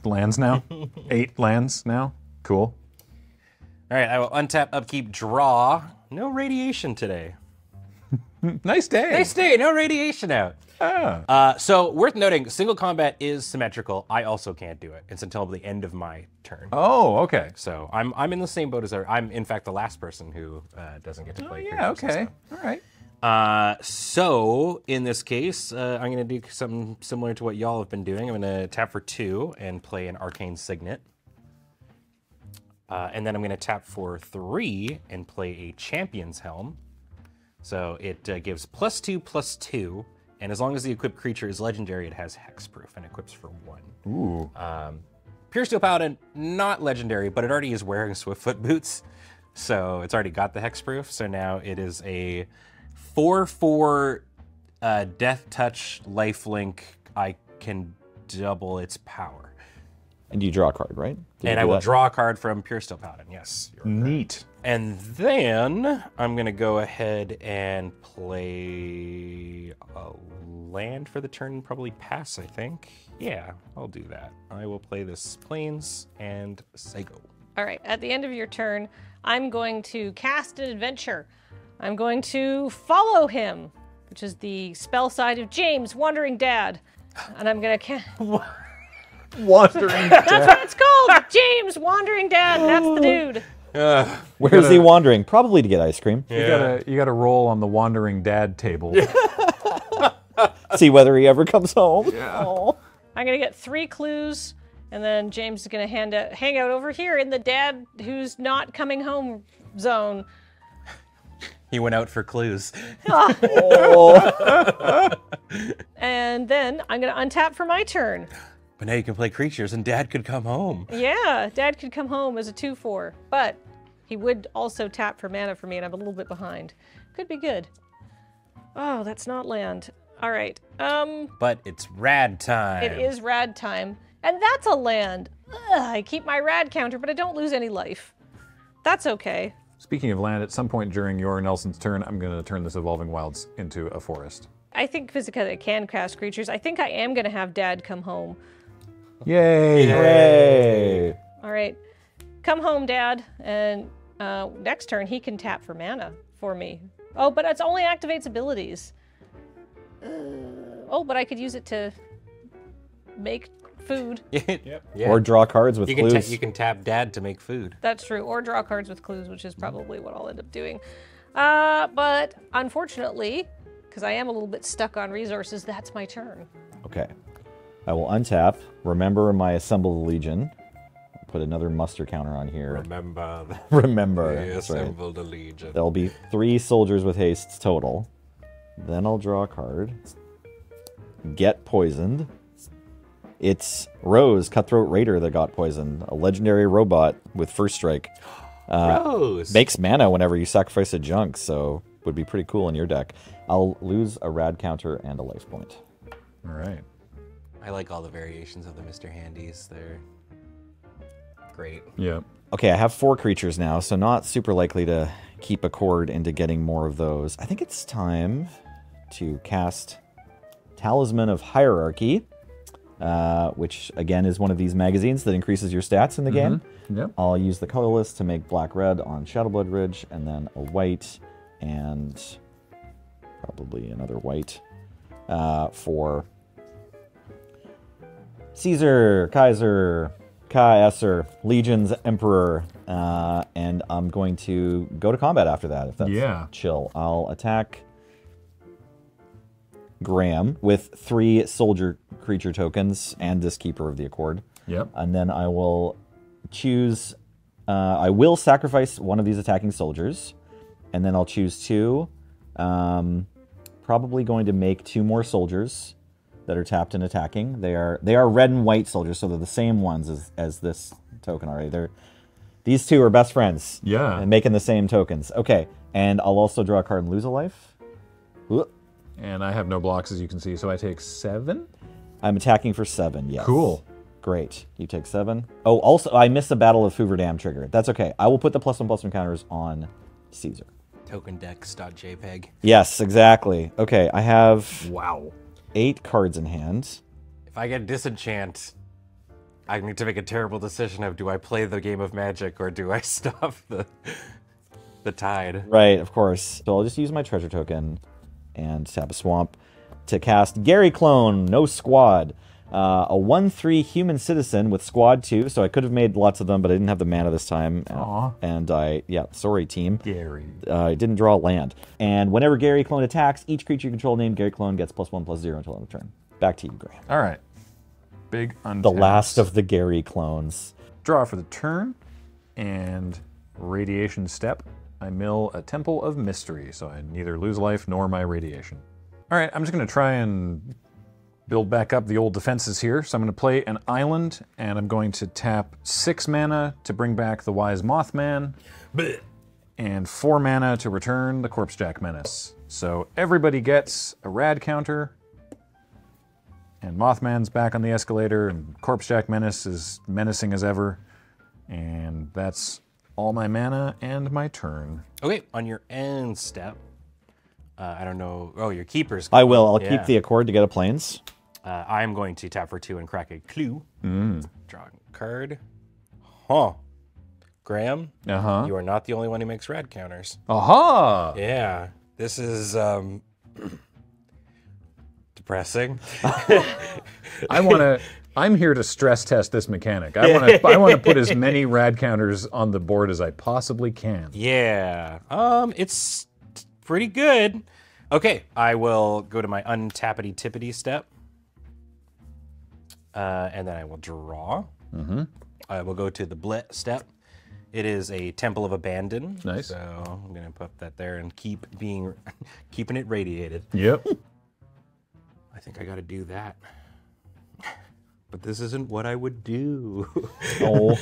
lands now. 8 lands now. Cool. All right, I will untap, upkeep, draw. No radiation today. Nice day. Nice day, no radiation out. So worth noting, single combat is symmetrical. I also can't do it. It's until the end of my turn. Oh, okay. So I'm in the same boat as her. I'm in fact the last person who doesn't get to play. Yeah, creatures and okay. stuff. All right. So in this case, I'm going to do something similar to what y'all have been doing. I'm going to tap for 2 and play an Arcane Signet. And then I'm going to tap for 3 and play a Champion's Helm. So it gives +2/+2, and as long as the equipped creature is legendary, it has hexproof and equips for 1. Ooh. Pure Steel Paladin, not legendary, but it already is wearing Swiftfoot boots, so it's already got the hexproof. So now it is a 4/4 Death Touch lifelink. I can double its power. And you draw a card, right? Did And you I do will that? draw a card from Pure Steel Paladin, yes. Neat. And then I'm going to go ahead and play a land for the turn and probably pass, I think. Yeah, I'll do that. I will play this Plains and Sego. All right, at the end of your turn, I'm going to cast an adventure. I'm going to follow him, which is the spell side of James, Wandering Dad. And I'm going to Wandering That's what it's called. James, Wandering Dad. That's the dude. Where's he wandering? Probably to get ice cream. You gotta roll on the wandering dad table. See whether he ever comes home. Yeah. Aw. I'm gonna get 3 clues, and then James is gonna hang out over here in the dad who's not coming home zone. He went out for clues. And then I'm gonna untap for my turn. But now you can play creatures and Dad could come home. Yeah, Dad could come home as a 2/4, but he would also tap for mana for me, and I'm a little bit behind. Could be good. Oh, that's not land. All right. But it's rad time. It is rad time, and that's a land. Ugh, I keep my rad counter, but I don't lose any life. That's okay. Speaking of land, at some point during your Nelson's turn, I'm going to turn this Evolving Wilds into a forest. I think physically I can cast creatures. I think I am going to have Dad come home. Yay! Hooray! All right. Come home, Dad. And next turn, he can tap for mana for me. Oh, but it only activates abilities. Oh, but I could use it to make food. Yeah. Or draw cards with clues. You can tap Dad to make food. That's true. Or draw cards with clues, which is probably what I'll end up doing. But unfortunately, because I am a little bit stuck on resources, that's my turn. Okay. I will untap. Remember my Assemble the Legion. Put another muster counter on here. Remember. Remember. We That's right. assembled a legion. There'll be 3 soldiers with hastes total. Then I'll draw a card. Get poisoned. It's Rose, Cutthroat Raider, that got poisoned. A legendary robot with first strike. Rose! Makes mana whenever you sacrifice a junk, so would be pretty cool in your deck. I'll lose a rad counter and a life point. All right. I like all the variations of the Mr. Handies. They're great. Yeah. Okay, I have 4 creatures now, so not super likely to keep a cord into getting more of those. I think it's time to cast Talisman of Hierarchy, which again is one of these magazines that increases your stats in the game. Yep. I'll use the colorless to make black-red on Shadowblood Ridge, and then a white and probably another white for Caesar, Kaiser, Esser, Legion's Emperor, and I'm going to go to combat after that, if that's chill. I'll attack Graham with 3 soldier creature tokens and this Keeper of the Accord. Yep. And then I will choose, I will sacrifice one of these attacking soldiers, and then I'll choose 2. Probably going to make 2 more soldiers that are tapped and attacking. They are red and white soldiers, so they're the same ones as this token already. These 2 are best friends. Yeah. And making the same tokens. Okay, and I'll also draw a card and lose a life. Ooh. And I have no blocks, as you can see, so I take 7? I'm attacking for 7, yes. Cool. Great. You take 7. Oh, also, I missed the Battle of Hoover Dam trigger. That's okay. I will put the +1/+1 counters on Caesar. Tokendex.jpg. Yes, exactly. Okay, I have Wow. 8 cards in hand. If I get disenchant, I need to make a terrible decision of do I play the game of Magic or do I stop the tide? Right, of course. So I'll just use my treasure token and tap a swamp to cast Gary Clone, no squad. A 1/3 human citizen with squad 2, so I could have made lots of them, but I didn't have the mana this time. And sorry team. Gary. I didn't draw land. And whenever Gary Clone attacks, each creature you control named Gary Clone gets +1/+0 until end of turn. Back to you, Graham. All right. Big untapped. The last of the Gary Clones. Draw for the turn, and radiation step. I mill a Temple of Mystery, so I neither lose life nor my radiation. All right, I'm just going to try and build back up the old defenses here. So I'm going to play an island, and I'm going to tap 6 mana to bring back the Wise Mothman, and 4 mana to return the Corpsejack Menace. So everybody gets a rad counter, and Mothman's back on the escalator, and Corpsejack Menace is menacing as ever, and that's all my mana and my turn. Okay, on your end step, I don't know. Oh, your keepers. I will. I'll keep the Accord to get a Plains. I'm going to tap for 2 and crack a clue. Draw a card. Huh. Graham, you are not the only one who makes rad counters. Aha! Yeah. This is depressing. I want to I'm here to stress test this mechanic. I want to put as many rad counters on the board as I possibly can. Yeah. It's pretty good. Okay, I will go to my untappity tippity step. And then I will draw. I will go to the blit step. It is a Temple of Abandon. Nice. So I'm gonna put that there and keeping it radiated. Yep. I think I gotta do that. But this isn't what I would do. Oh.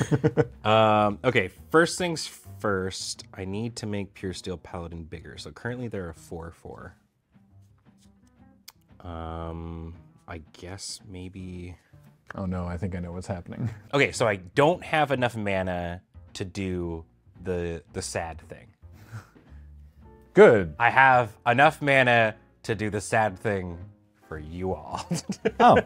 Okay, first things first, I need to make Pure Steel Paladin bigger. So currently they're a 4/4. I guess maybe... Oh no, I think I know what's happening. Okay, so I don't have enough mana to do the sad thing. Good. I have enough mana to do the sad thing for you all. Oh.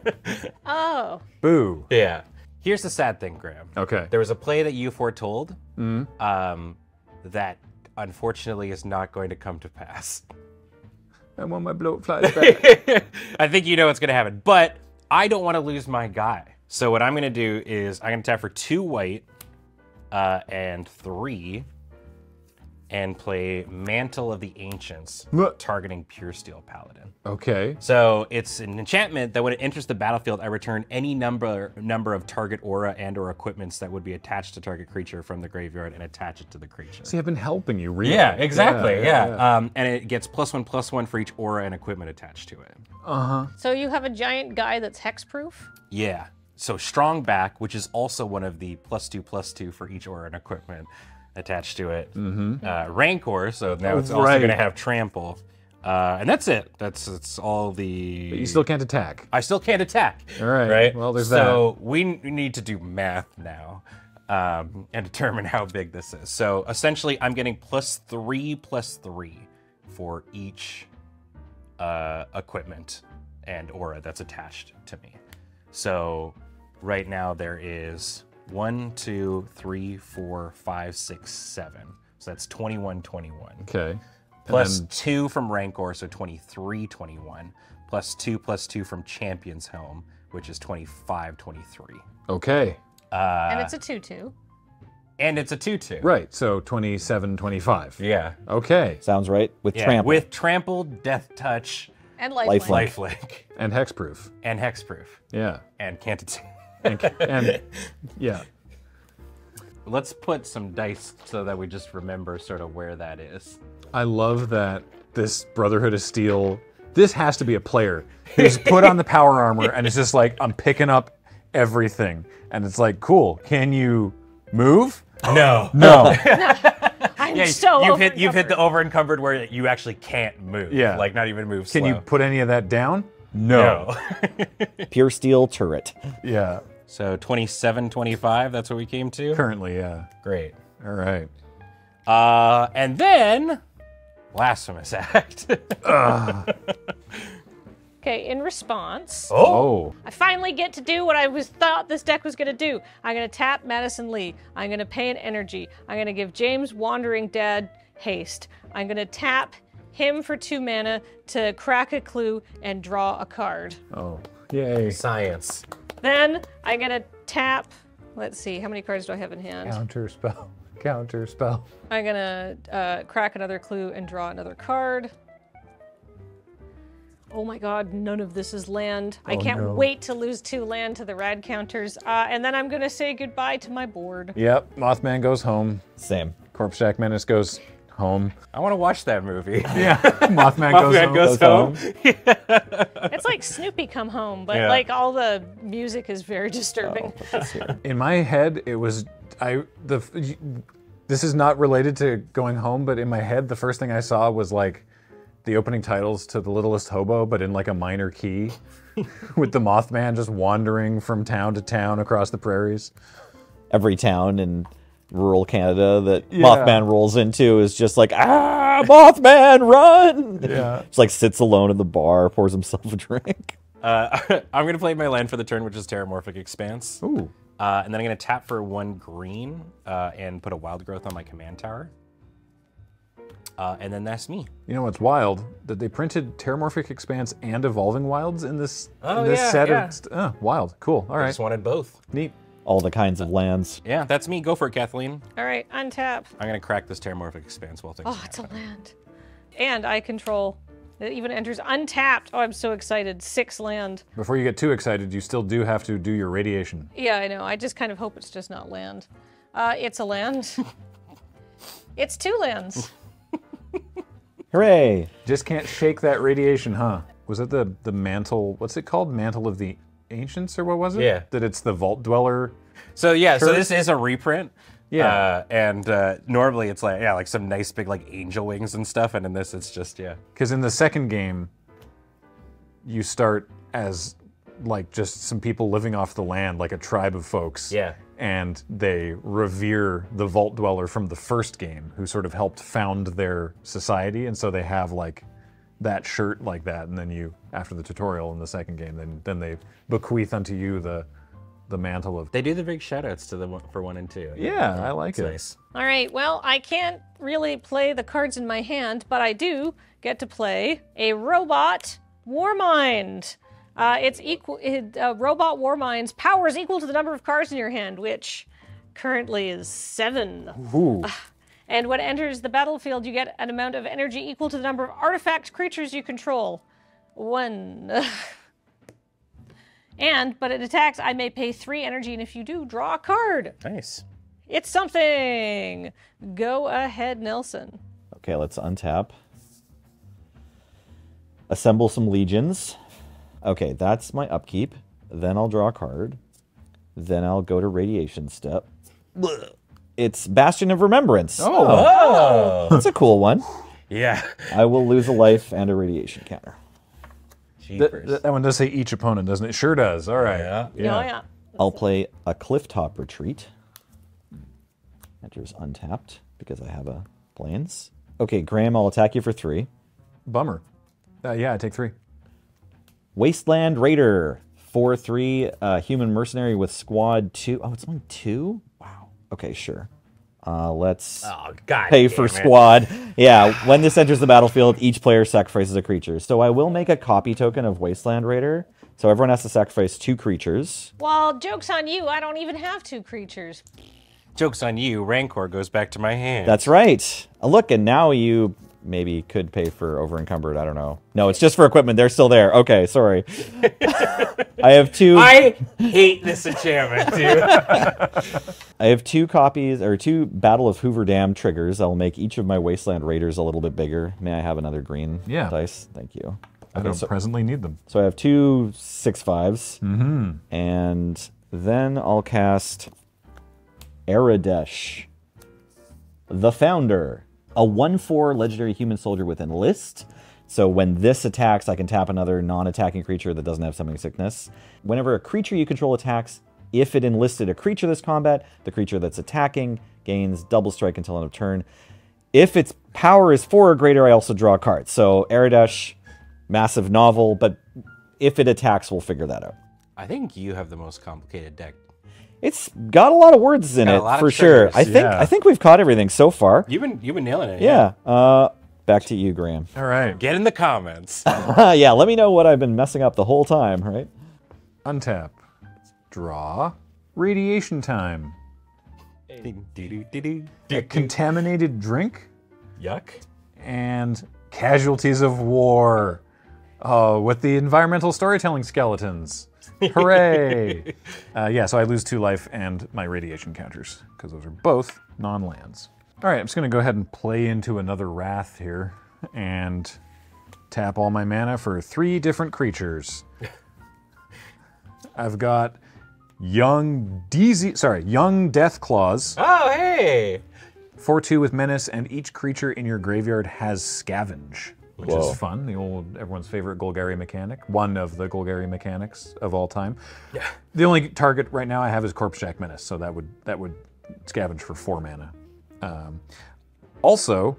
Oh. Boo. Yeah. Here's the sad thing, Graham. Okay. There was a play that you foretold that unfortunately is not going to come to pass. I want my bloat flies back. I think you know what's going to happen, but I don't want to lose my guy. So what I'm going to do is I'm going to tap for 2 white and 3 and play Mantle of the Ancients, targeting Pure Steel Paladin. Okay. So it's an enchantment that when it enters the battlefield, I return any number of target aura and or equipments that would be attached to target creature from the graveyard and attach it to the creature. See, I've been helping you, really. Yeah, exactly, yeah. And it gets +1/+1 for each aura and equipment attached to it. So you have a giant guy that's hexproof? Yeah. So Strong Back, which is also one of the +2/+2 for each aura and equipment attached to it. Rancor, so now it's also going to have Trample. And that's it. That's all the... But you still can't attack. I still can't attack. All right. Right? Well, there's so we need to do math now and determine how big this is. So essentially, I'm getting +3/+3 for each equipment and aura that's attached to me. So right now there is 1, 2, 3, 4, 5, 6, 7. So that's 21, 21. Okay. Plus 2 from Rancor, so 23, 21. +2/+2 from Champion's Helm, which is 25, 23. Okay. And it's a 2/2. And it's a 2/2. Right, so 27, 25. Yeah. Okay. Sounds right. With Yeah, trample. with Trample, Death Touch, And lifelink. Lifelink. Lifelink, And hexproof. and Hexproof, Yeah. and can't attack. And yeah. Let's put some dice so that we just remember sort of where that is. I love that this Brotherhood of Steel, this has to be a player who's put on the power armor and it's just like, I'm picking up everything. And it's like, cool, can you move? No. No. I'm Yeah, so you've hit the over encumbered where you actually can't move. Yeah. Like not even move Can slow. you put any of that down? No. Pure steel turret. Yeah. So 27, 25, that's what we came to? Currently, yeah. Great. All right. And then Blasphemous Act. Okay, in response, Oh. I finally get to do what I thought this deck was going to do. I'm going to tap Madison Lee. I'm going to pay an energy. I'm going to give James Wandering Dad haste. I'm going to tap him for 2 mana to crack a clue and draw a card. Oh. Yay. Science. Then I'm going to tap, let's see, how many cards do I have in hand? Counter spell. Counter spell. I'm going to crack another clue and draw another card. Oh my god, none of this is land. I can't wait to lose 2 land to the rad counters. And then I'm gonna say goodbye to my board. Yep. Mothman goes home. Same. Corpse Jack Menace goes home. I want to watch that movie. Yeah. Mothman goes home. home. Oh. It's like Snoopy Come Home, but Yeah. like all the music is very disturbing. In my head, it was this is not related to going home, but in my head, the first thing I saw was like the opening titles to The Littlest Hobo, but in like a minor key, with the Mothman just wandering from town to town across the prairies. Every town in rural Canada that Mothman rolls into is just like, Mothman, run! Yeah. Just like sits alone in the bar, pours himself a drink. I'm going to play my land for the turn, which is Terramorphic Expanse. Ooh. And then I'm going to tap for 1 green and put a Wild Growth on my command tower. And then that's me. You know what's wild? That they printed Terramorphic Expanse and Evolving Wilds in this, yeah, set yeah. of... wild. Cool. All I right. just wanted both. Neat. All the kinds of lands. Yeah, that's me. Go for it, Kathleen. All right, untap. I'm going to crack this Terramorphic Expanse while things Oh, it's a land. And I control. It even enters untapped. Oh, I'm so excited. 6 land. Before you get too excited, you still do have to do your radiation. Yeah, I know. I just kind of hope it's just not land. It's a land. It's 2 lands. Hooray! Just can't shake that radiation, huh? Was it the mantle? What's it called? Mantle of the Ancients, or what was it? Yeah. That it's the Vault Dweller. So yeah, so Sure. this is a reprint. Yeah. And normally it's like, like some nice big like angel wings and stuff, and in this it's just, Because in the second game, you start as like just some people living off the land, like a tribe of folks. Yeah. And they revere the Vault Dweller from the first game, who sort of helped found their society, and so they have like that shirt like that, and then you, after the tutorial in the second game, then they bequeath unto you the mantle of... They do the big shoutouts to them for 1 and 2. Yeah, I like It's it. nice. All right, well, I can't really play the cards in my hand, but I do get to play a Robot Warmind. It's equal. Robot Warmind's power is equal to the number of cards in your hand, which currently is 7. Ooh. And when it enters the battlefield, you get an amount of energy equal to the number of artifact creatures you control. 1. But it attacks, I may pay 3 energy, and if you do, draw a card. Nice. It's something. Go ahead, Nelson. Okay, let's untap. Assemble some legions. Okay, that's my upkeep. Then I'll draw a card. Then I'll go to radiation step. It's Bastion of Remembrance. Oh. That's a cool one. Yeah. I will lose a life and a radiation counter. Jeepers. That one does say each opponent, doesn't it? Sure does. All right. Yeah. Yeah. I'll play a Clifftop Retreat. Enters untapped because I have a plains. Okay, Graham, I'll attack you for 3. Bummer. Yeah, I take 3. Wasteland Raider, 4/3, human mercenary with squad 2. Oh, it's only 2? Wow. Okay, sure. Let's God pay damn for it. squad. Yeah, when this enters the battlefield, each player sacrifices a creature. So I will make a copy token of Wasteland Raider. So everyone has to sacrifice 2 creatures. Well, joke's on you. I don't even have 2 creatures. Joke's on you. Rancor goes back to my hand. That's right. Look, and now you maybe could pay for over encumbered. I don't know. No, it's just for equipment. They're still there. Okay, sorry. I have 2. I hate this enchantment, dude. I have 2 copies, or 2 Battle of Hoover Dam triggers. I'll make each of my Wasteland Raiders a little bit bigger. May I have another green dice? Thank you. I don't presently need them. So I have 2 6/5s. And then I'll cast Aradesh, the Founder. A 1/4 legendary human soldier with Enlist. So when this attacks, I can tap another non-attacking creature that doesn't have summoning sickness. Whenever a creature you control attacks, if it enlisted a creature this combat, the creature that's attacking gains double strike until end of turn. If its power is 4 or greater, I also draw a card. So Aradesh, massive novel, but if it attacks, we'll figure that out. I think you have the most complicated deck. It's got a lot of words in it, for sure. I think we've caught everything so far. You've been nailing it. Yeah. Back to you, Graham. All right. Get in the comments. Yeah, let me know what I've been messing up the whole time, right? Untap. Draw. Radiation time. A contaminated drink. Yuck. And casualties of war. Oh, with the environmental storytelling skeletons. Hooray! So I lose 2 life and my radiation counters, because those are both non-lands. All right, I'm just going to go ahead and play into another Wrath here, and tap all my mana for 3 different creatures. I've got Young Death Claws. Oh, hey! 4/2 with Menace, and each creature in your graveyard has Scavenge. Which Whoa. is fun, everyone's favorite Golgari mechanic. One of the Golgari mechanics of all time. Yeah. The only target right now I have is Corpse Jack Menace, so that would scavenge for 4 mana. Also,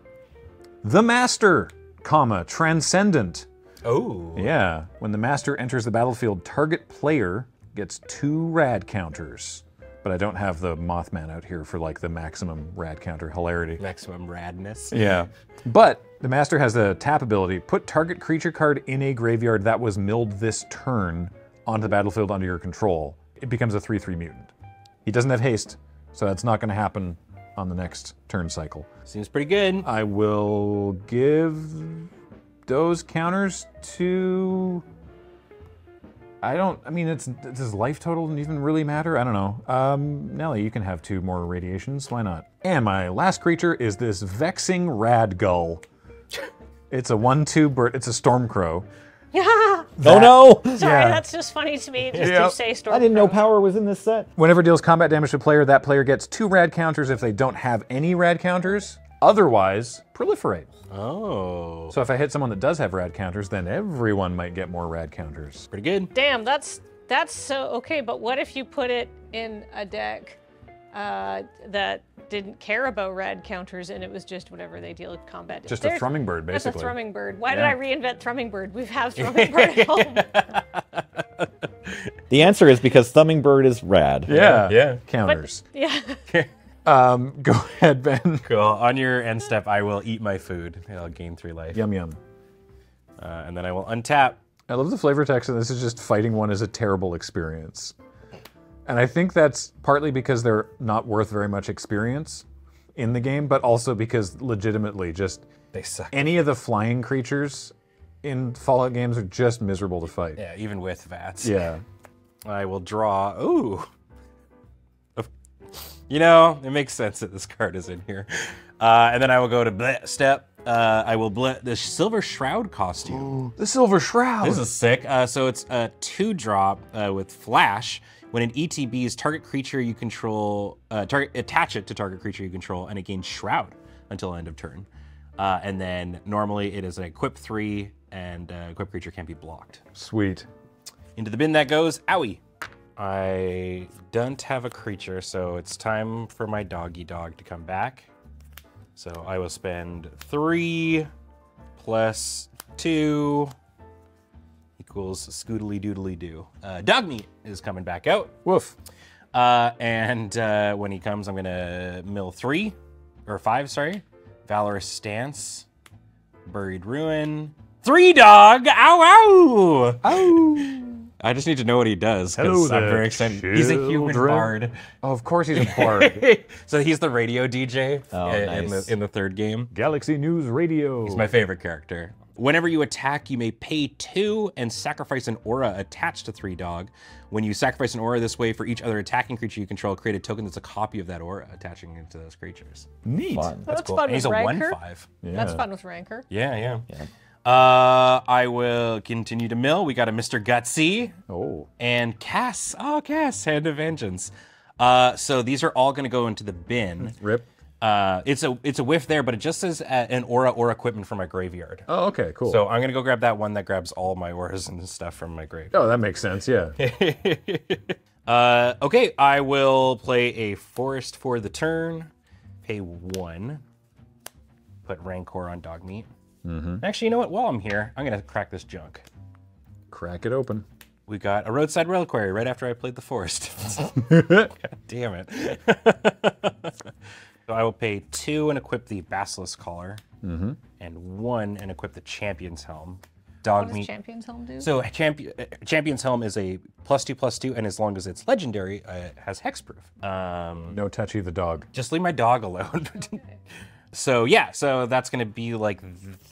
the Master, Transcendent. Oh. Yeah, when the Master enters the battlefield, target player gets 2 rad counters. but I don't have the Mothman out here for like the maximum rad counter hilarity. Maximum radness. Yeah. But the Master has a tap ability. Put target creature card in a graveyard that was milled this turn onto the battlefield under your control. It becomes a 3/3 mutant. He doesn't have haste, so that's not going to happen on the next turn cycle. Seems pretty good. I will give those counters to... I mean, does life total even really matter? I don't know. Nelly, you can have 2 more radiations. Why not? And my last creature is this Vexing Radgull. It's a 1/2 bird. It's a Stormcrow. Yeah. Oh no! Sorry, Yeah. that's just funny to me. Just Yep. to say Storm. I didn't know power was in this set. Whenever it deals combat damage to a player, that player gets 2 rad counters if they don't have any rad counters. Otherwise, proliferate. Oh. So if I hit someone that does have rad counters, then everyone might get more rad counters. Pretty good. Damn, that's so okay. But what if you put it in a deck that didn't care about rad counters and it was just whatever they deal with combat? Just a Thrumming Bird, basically. That's a Thrumming Bird. Why Yeah. did I reinvent Thrumming Bird? We have Thrumming Bird at home. The answer is because Thumbing Bird is rad. Yeah. Yeah. Counters. Yeah. Go ahead, Ben. Cool. On your end step, I will eat my food. I'll gain 3 life. Yum, yum. And then I will untap. I love the flavor text, and this is just fighting one is a terrible experience. And I think that's partly because they're not worth very much experience in the game, but also because legitimately just They suck. any of the flying creatures in Fallout games are just miserable to fight. Yeah, even with VATS. Yeah. I will draw. Ooh. You know, it makes sense that this card is in here. And then I will go to bleh step. I will bleh the Silver Shroud costume. The Silver Shroud! This is sick. So it's a 2-drop with Flash. When an ETBs target creature you control, attach it to target creature you control, and it gains Shroud until end of turn. And then normally it is an equip 3, and equip creature can't be blocked. Sweet. Into the bin that goes. Owie. I don't have a creature, so it's time for my doggy dog to come back. So I will spend 3 plus 2 equals scoodly doodly doo. Dog meat is coming back out. Woof. And when he comes, I'm gonna mill 3 or 5, sorry. Valorous Stance, Buried Ruin, 3 dog. Ow ow. Ow! I just need to know what he does Hello because I'm there, very excited. He's a human children. bard. Oh, of course he's a bard. So he's the radio DJ nice. in the 3rd game. Galaxy News Radio. He's my favorite character. Whenever you attack, you may pay 2 and sacrifice an aura attached to 3 dog. When you sacrifice an aura this way, for each other attacking creature you control, create a token that's a copy of that aura, attaching it to those creatures. Neat. Fun. That's Cool. fun And with he's a Rancor. 1/5. That's fun with Rancor. Yeah. I will continue to mill. We got a Mr. Gutsy. Oh. And Cass. Oh, Cass, Hand of Vengeance. So these are all going to go into the bin. Rip. It's a whiff there, but it just says an aura or equipment from my graveyard. Oh, okay, cool. So I'm going to go grab that one that grabs all my auras and stuff from my graveyard. Oh, that makes sense, yeah. Okay, I will play a Forest for the turn. Pay 1. Put Rancor on dog meat. Actually, you know what? While I'm here, I'm going to crack this junk. Crack it open. We got a Roadside Reliquary right after I played the Forest. God damn it. So I will pay 2 and equip the Basilisk Collar, and 1 and equip the Champion's Helm. Dog What does meat. Champion's Helm do? So Champion's Helm is a +2/+2, and as long as it's legendary, it has hexproof. No touchy the dog. Just leave my dog alone. So yeah, so that's gonna be like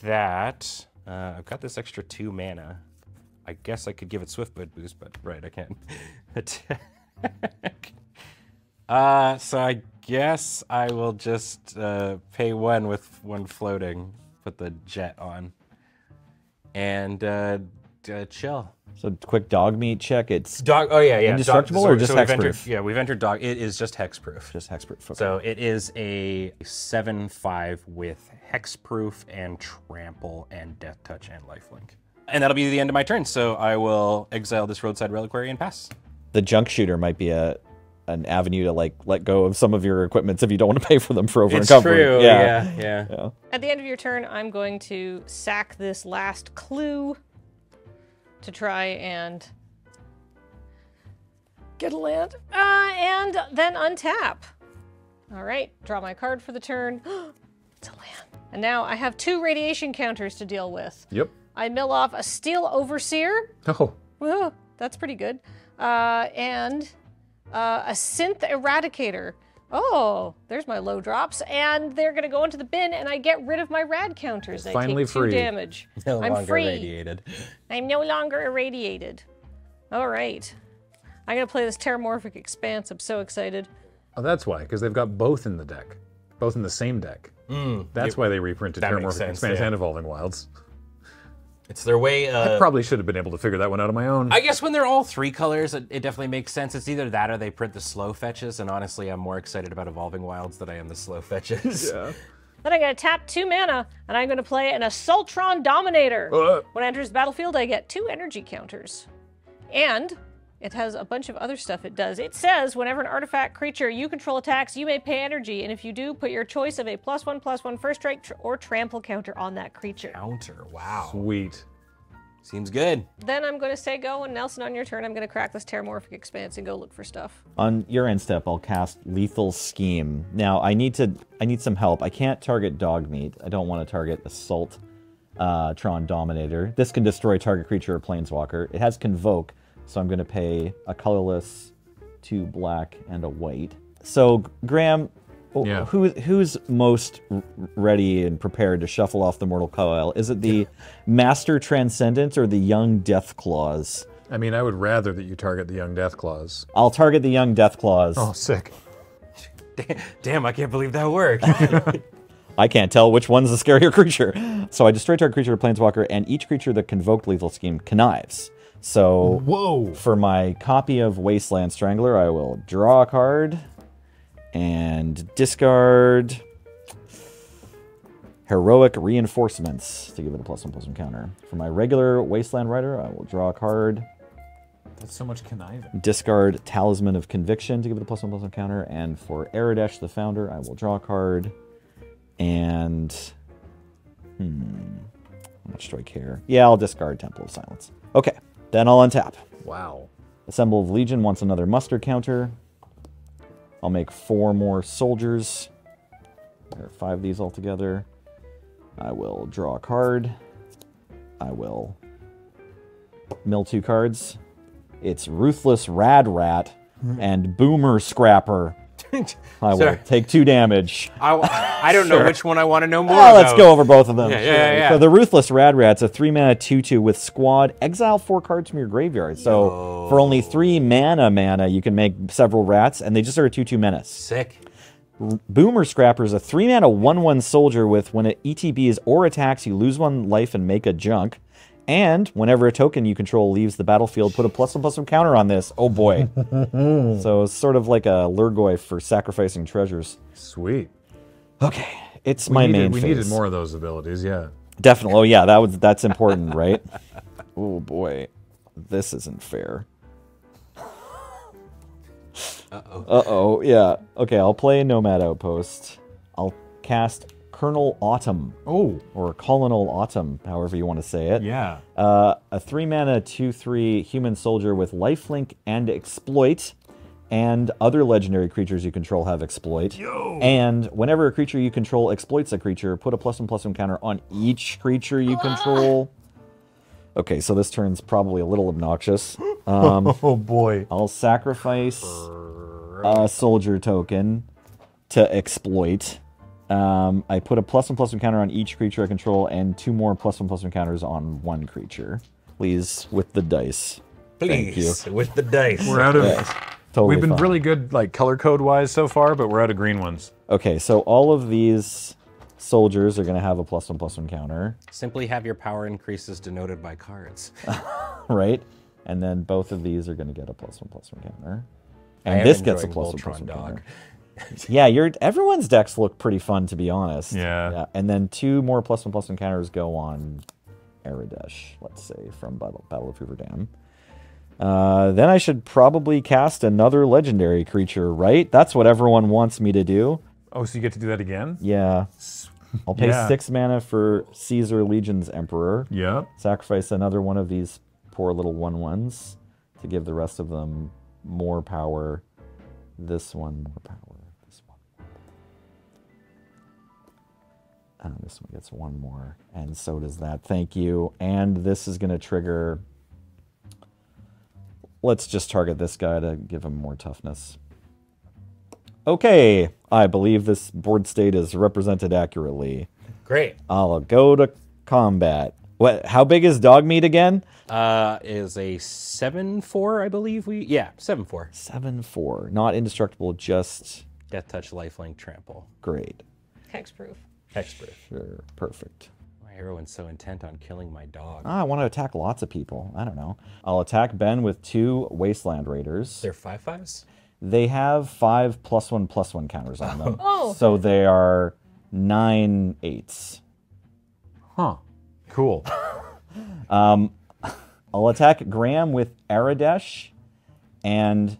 that. I've got this extra 2 mana. I guess I could give it Swiftfoot boost, but right, I can't attack. So I guess I will just pay 1 with 1 floating, put the jet on, and chill. So quick dog meat check. It's Dog. Oh yeah. Indestructible Dog, or just we've entered, hexproof? yeah, we've entered dog. It is just hexproof. just hexproof. Okay. So it is a 7/5 with hexproof and trample and death touch and lifelink. And that'll be the end of my turn. So I will exile this Roadside Reliquary and pass. The junk shooter might be an avenue to like let go of some of your equipments if you don't want to pay for them for over It's recovery. true. Yeah. At the end of your turn, I'm going to sack this last clue to try and Get a land. And then untap. All right, draw my card for the turn. It's a land. And now I have 2 radiation counters to deal with. Yep. I mill off a Steel Overseer. Oh. Whoa, that's pretty good. And a Synth Eradicator. Oh, there's my low drops. And they're going to go into the bin, and I get rid of my rad counters. I Finally take 2 free. damage. No I'm longer free. irradiated. I'm no longer irradiated. All right. I'm going to play this Terramorphic Expanse. I'm so excited. Oh, that's why, because they've got both in the deck. Both in the same deck. That's why they reprinted that makes Terramorphic sense, Expanse yeah. and Evolving Wilds. It's their way. I probably should have been able to figure that one out on my own. I guess when they're all 3 colors, it definitely makes sense. It's either that or they print the slow fetches, and honestly, I'm more excited about Evolving Wilds than I am the slow fetches. Yeah. Then I'm going to tap 2 mana, and I'm going to play an Assaultron Dominator. When it enters the battlefield, I get 2 energy counters. And it has a bunch of other stuff it does. It says, whenever an artifact creature you control attacks, you may pay energy, and if you do, put your choice of a +1/+1 first strike or trample counter on that creature. Counter, wow. Sweet. Seems good. Then I'm going to say go, and Nelson, on your turn, I'm going to crack this Terramorphic Expanse and go look for stuff. On your end step, I'll cast Lethal Scheme. Now, I need some help. I can't target Dogmeat. I don't want to target Assault Tron Dominator. This can destroy target creature or planeswalker. It has Convoke, so I'm going to pay a colorless, 2 black, and a white. So, Graham, Yeah. who's most ready and prepared to shuffle off the Mortal Coil? Is it the Master Transcendent or the Young Deathclaws? I mean, I would rather that you target the Young Deathclaws. I'll target the Young Deathclaws. Oh, sick. Damn, I can't believe that worked. I can't tell which one's the scarier creature. So I destroy target creature or planeswalker, and each creature that convoked Lethal Scheme connives. So Whoa. for my copy of Wasteland Strangler, I will draw a card and discard Heroic Reinforcements to give it a +1/+1 counter. For my regular Wasteland Rider, I will draw a card, That's so much conniving. discard Talisman of Conviction to give it a +1/+1 counter, and for Aradesh the Founder, I will draw a card, and how much do I care? Yeah, I'll discard Temple of Silence. Okay, then I'll untap. Wow. Assemble of Legion wants another muster counter. I'll make 4 more soldiers. There are 5 of these altogether. I will draw a card. I will mill 2 cards. It's Ruthless Rad Rat and Boomer Scrapper. I will take 2 damage. I don't know which one I want to know more Oh, about. let's go over both of them. Yeah. So the Ruthless Rad Rat's a 3-mana 2/2 with Squad. Exile 4 cards from your graveyard. So for only 3 mana, you can make several rats, and they just are a 2/2 menace. Sick. Boomer Scrapper is a 3-mana 1/1 soldier with when it ETBs or attacks, you lose 1 life and make a junk. And whenever a token you control leaves the battlefield, put a +1/+1 counter on this. Oh boy. So it's sort of like a Lurgoy for sacrificing treasures. Sweet. Okay, it's my main We phase. needed more of those abilities, yeah. Definitely. Oh yeah, that's important, right? Oh boy. This isn't fair. Uh-oh, yeah. Okay, I'll play Nomad Outpost. I'll cast Colonel Autumn. Oh. Or Colonel Autumn, however you want to say it. Yeah. A 3-mana 2/3 human soldier with lifelink and exploit, and other legendary creatures you control have exploit. And whenever a creature you control exploits a creature, put a +1/+1 counter on each creature you control. Okay, so this turn's probably a little obnoxious. Oh boy. I'll sacrifice a soldier token to exploit. I put a +1/+1 counter on each creature I control, and 2 more +1/+1 counters on 1 creature. Please, with the dice. Thank you. Please, with the dice. We're out of... Totally We've been fine. really good, like, color code-wise so far, but we're out of green ones. Okay, so all of these soldiers are going to have a +1/+1 counter, Simply have your power increases denoted by cards. right? And then both of these are going to get a +1/+1 counter. I And am this gets a enjoying +1/+1 Voltron Dog. counter. Yeah, everyone's decks look pretty fun, to be honest. Yeah. And then 2 more +1/+1 counters go on Aradesh, let's say, from Battle of Hoover Dam. Then I should probably cast another legendary creature, right? That's what everyone wants me to do. Oh, so you get to do that again? Yeah. I'll pay Yeah. 6 mana for Caesar Legion's Emperor. Yeah. Sacrifice another one of these poor little 1/1s to give the rest of them more power. This one more power. This one. This one gets one more, and so does that. Thank you. And this is going to trigger. Let's just target this guy to give him more toughness. Okay, I believe this board state is represented accurately. Great. I'll go to combat. What? How big is dog meat again? Is a 7/4, I believe 7/4. 7/4. Not indestructible, just Death touch, lifelink, trample. great. Hexproof. Hexproof. Sure, perfect. My heroine's so intent on killing my dog. I want to attack lots of people. I don't know. I'll attack Ben with 2 Wasteland Raiders. They're 5/5s? They have 5 +1/+1 counters on them. Oh. So they are 9 8s. Huh. Cool. I'll attack Graham with Aradesh and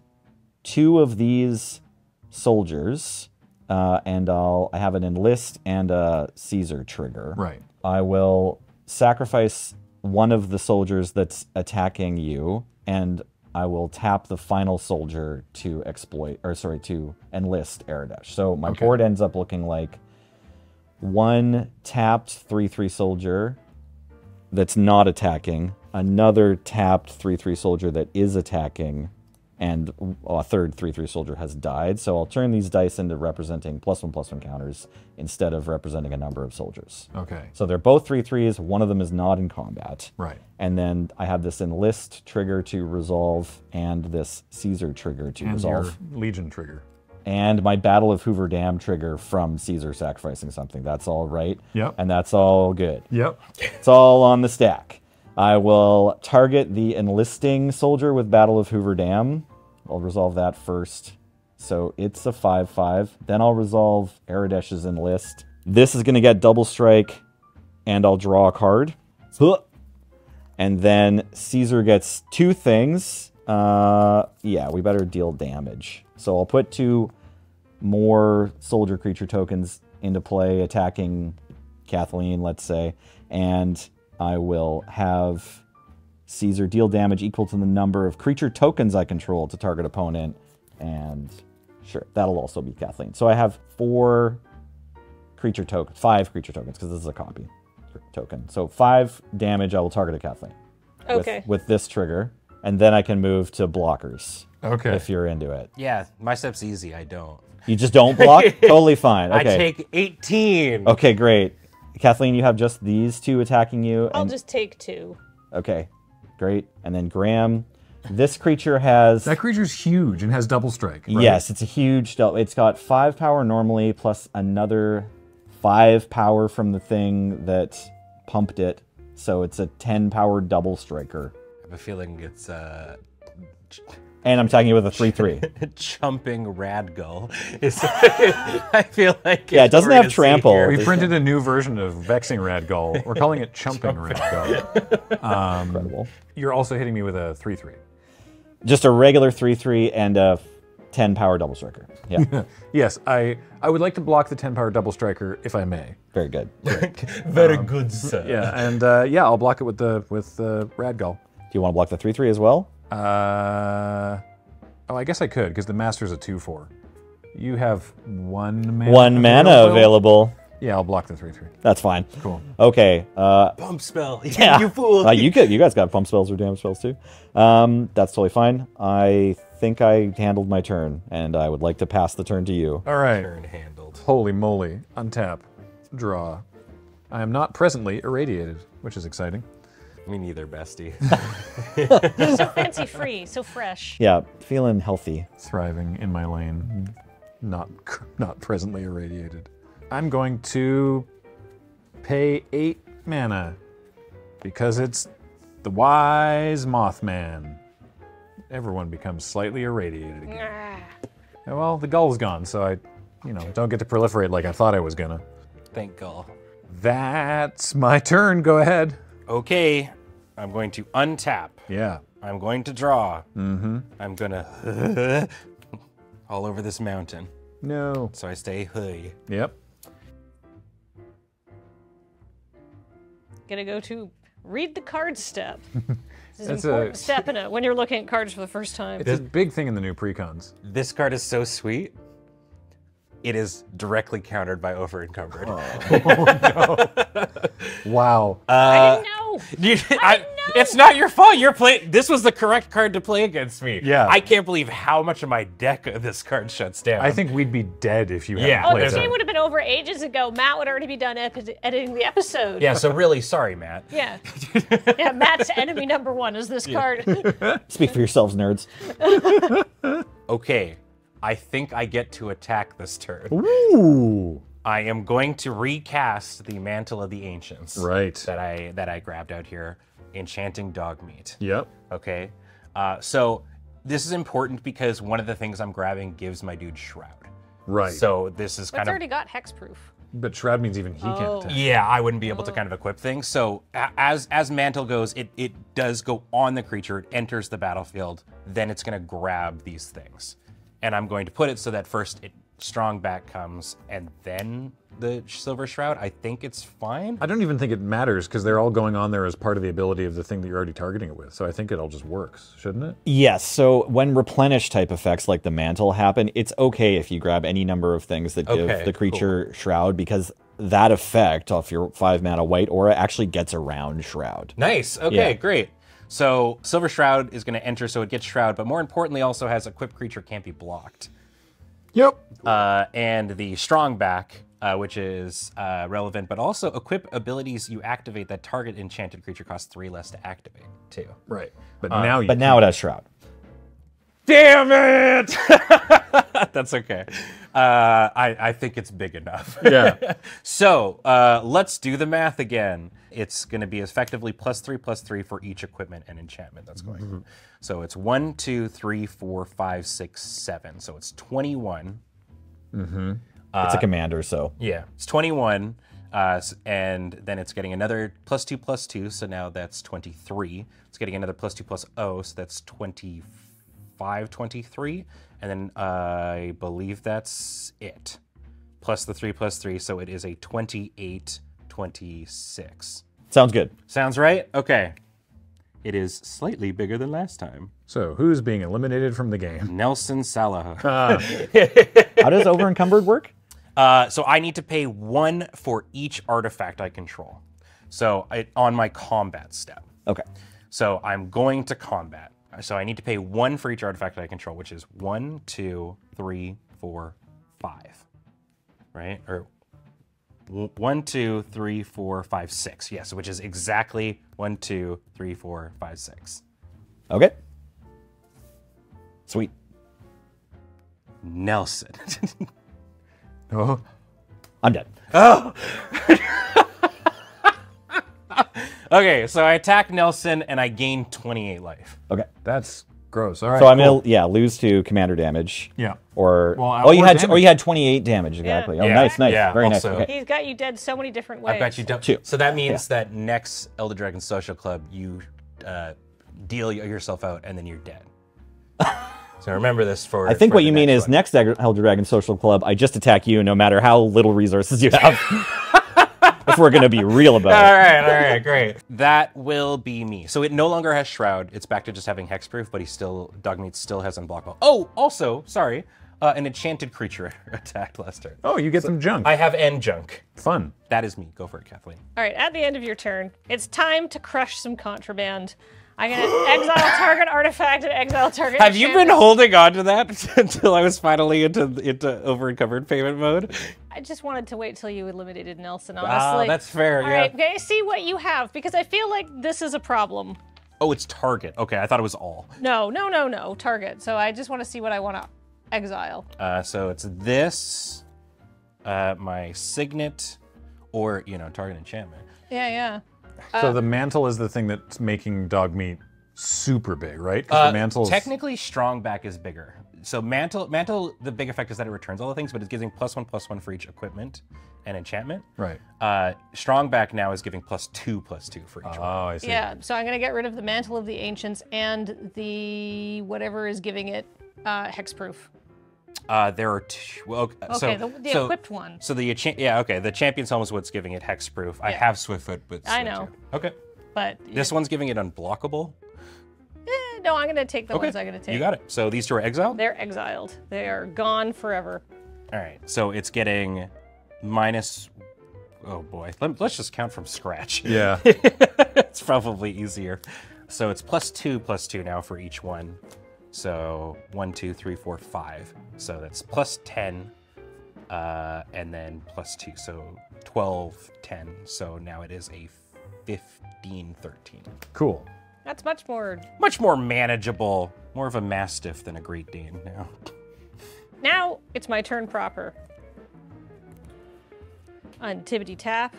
2 of these soldiers. And I have an enlist and a Caesar trigger. Right. I will sacrifice one of the soldiers that's attacking you, and I will tap the final soldier to to enlist Aradesh. So my board ends up looking like 1 tapped 3/3 soldier that's not attacking, another tapped 3/3 soldier that is attacking, and a third 3/3 soldier has died. So I'll turn these dice into representing +1/+1 counters instead of representing a number of soldiers. Okay. So they're both 3/3s. One of them is not in combat. Right. And then I have this enlist trigger to resolve and this Caesar trigger to And resolve. your Legion trigger. And my Battle of Hoover Dam trigger from Caesar sacrificing something. That's all right. Yep. And that's all good. Yep. It's all on the stack. I will target the enlisting soldier with Battle of Hoover Dam. I'll resolve that first. So it's a 5/5. Then I'll resolve Aradesh's enlist. This is going to get double strike, and I'll draw a card. And then Caesar gets 2 things. Yeah, we better deal damage. So I'll put 2 more soldier creature tokens into play, attacking Kathleen, let's say. And I will have Caesar deal damage equal to the number of creature tokens I control to target opponent. And sure, that'll also be Kathleen. So I have 5 creature tokens, because this is a copy token. So 5 damage I will target at Kathleen. Okay. With this trigger. And then I can move to blockers. Okay. If you're into it. Yeah, my step's easy. I don't. You just don't block? Totally fine. Okay. I take 18. Okay, great. Kathleen, you have just these 2 attacking you. I'll just take 2. Okay, great. And then Graham, this creature has... That creature's huge and has double strike, right? Yes, it's a huge... It's got 5 power normally, plus another 5 power from the thing that pumped it. So it's a 10 power double striker. I have a feeling it's And I'm attacking you with a 3/3. chumping radgull. I feel like Yeah, it doesn't have trample. We printed a new version of Vexing Radgull. We're calling it Chumping Radgull. Incredible. You're also hitting me with a 3/3. Just a regular 3/3 and a 10 power double striker. Yeah, Yes, I would like to block the 10 power double striker if I may. very good. Very good, sir. Yeah, and I'll block it with the Radgull. Do you want to block the 3/3 as well? I guess I could because the master's a 2/4. You have 1 mana. 1 mana available. Yeah, I'll block the 3/3. That's fine. Cool. Okay. Pump spell. Yeah. You fool. You guys got pump spells or damage spells too. That's totally fine. I think I handled my turn, and I would like to pass the turn to you. All right. Turn handled. Holy moly. Untap. Draw. I am not presently irradiated, which is exciting. Me neither, bestie. So fancy free, so fresh. Yeah, feeling healthy. Thriving in my lane. Not presently irradiated. I'm going to pay 8 mana because it's the wise Mothman. Everyone becomes slightly irradiated again. Ah. Well, the gull's gone, so I, don't get to proliferate like I thought I was gonna. Thank God. That's my turn. Go ahead. Okay, I'm going to untap. Yeah. I'm going to draw. Mm-hmm. I'm gonna all over this mountain. No. So I stay hey. Yep. Gonna go to read the card step. This is That's an important step in it when you're looking at cards for the first time. It's a big thing in the new Precons. This card is so sweet. It is directly countered by over encumbered. Wow. I didn't know. It's not your fault. You're playing. This was the correct card to play against me. Yeah. I can't believe how much of my deck this card shuts down. I think we'd be dead if you hadn't Yeah. Oh, played this that. game would have been over ages ago. Matt would already be done editing the episode. Yeah. So really, sorry, Matt. Yeah. Yeah, Matt's enemy number 1 is this card. Speak for yourselves, nerds. Okay. I think I get to attack this turn. Ooh. I am going to recast the Mantle of the Ancients. Right. That I grabbed out here. Enchanting Dog Meat. Yep. Okay. So this is important because one of the things I'm grabbing gives my dude Shroud. Right. So this is But kind it's of already got hexproof. But Shroud means even he can't attack. yeah. I wouldn't be able to kind of equip things. So as Mantle goes, it does go on the creature. It enters the battlefield. Then it's going to grab these things, and I'm going to put it so that first Strong Back comes and then the Silver Shroud. I think it's fine. I don't even think it matters because they're all going on there as part of the ability of the thing that you're already targeting it with. So I think it all just works, shouldn't it? Yes, so when replenish type effects like the mantle happen, it's okay if you grab any number of things that give Okay, the creature Shroud, because that effect off your 5-mana white aura actually gets around Shroud. Nice. Okay, Yeah. great. So Silver Shroud is going to enter, so it gets Shroud, but more importantly, also has equipped creature can't be blocked. Yep. And the Strong Back, which is relevant, but also equip abilities you activate that target enchanted creature costs 3 less to activate, too. Right. But now you But now it has Shroud. Damn it! That's okay. I think it's big enough. Yeah. So let's do the math again. It's going to be effectively +3/+3 for each equipment and enchantment that's going on. So it's 1, 2, 3, 4, 5, 6, 7. So it's 21. It's a commander, so. Yeah, it's 21. And then it's getting another +2/+2. So now that's 23. It's getting another +2/+0. So that's 25, 23. And then I believe that's it. Plus the 3/3. So it is a 28, 26. Sounds good. Sounds right? Okay. It is slightly bigger than last time. So who's being eliminated from the game? Nelson Salah. How does over encumbered work? So I need to pay 1 for each artifact I control. So on my combat step. Okay. So I'm going to combat. So I need to pay 1 for each artifact I control, which is 1, 2, 3, 4, 5. Right? Or 1, 2, 3, 4, 5, 6. Yes, which is exactly 1, 2, 3, 4, 5, 6. Okay. Sweet. Nelson. Oh. I'm dead. Okay, so I attack Nelson and I gain 28 life. Okay. That's gross. All right. So I'm cool. gonna lose to commander damage. Yeah. Or Well, or you or had damage. 28 damage exactly. Oh, Yeah. nice, nice, Yeah, very also- nice. Okay. He's got you dead so many different ways. I've got you done. 2. So that means that next Elder Dragon Social Club, you deal yourself out and then you're dead. So remember this for. I think for what the you mean next is one. next Elder Dragon Social Club, I just attack you no matter how little resources you have. If we're gonna be real about All it. right, great. That will be me. So it no longer has Shroud. It's back to just having Hexproof, but Dogmeat still has Unblockable. Oh, also, sorry, an enchanted creature attacked last turn. Oh, you get some junk. I have End Junk. Fun. That is me. Go for it, Kathleen. All right, at the end of your turn, it's time to crush some contraband. I'm going to exile target artifact and exile target Have you been enchantment. holding on to that until I was finally into over encumbered payment mode? I just wanted to wait till you eliminated Nelson, honestly. That's fair. All yeah. right, okay, see what you have, because I feel like this is a problem. Oh, it's target. Okay, I thought it was all. No, target. So I just want to see what I want to exile. So it's this, my signet, or target enchantment. Yeah. So the mantle is the thing that's making Dogmeat super big, right? 'Cause the mantle's Technically, Strong Back is bigger. So mantle, the big effect is that it returns all the things, but it's giving +1/+1 for each equipment and enchantment. right. Strong Back now is giving +2/+2 for each one. Oh, I see. Yeah, so I'm going to get rid of the Mantle of the Ancients and the whatever is giving it hexproof. There are two. Well, Okay, the equipped one. So the Champion's Helm is what's giving it hexproof. I Yeah. have Swiftfoot, but I know. Okay. But This one's giving it unblockable. no, I'm gonna take the ones I'm gonna take. You got it. So these two are exiled? They're exiled. They are gone forever. All right, so it's getting minus, oh boy, let's just count from scratch. Yeah. It's probably easier. So it's +2 now for each one. So 1, 2, 3, 4, 5. So that's +10, and then +2, so 12, 10. So now it is a 15, 13. Cool. That's much more. Much more manageable, more of a Mastiff than a Great Dane now. Now it's my turn proper. Untibbity tap.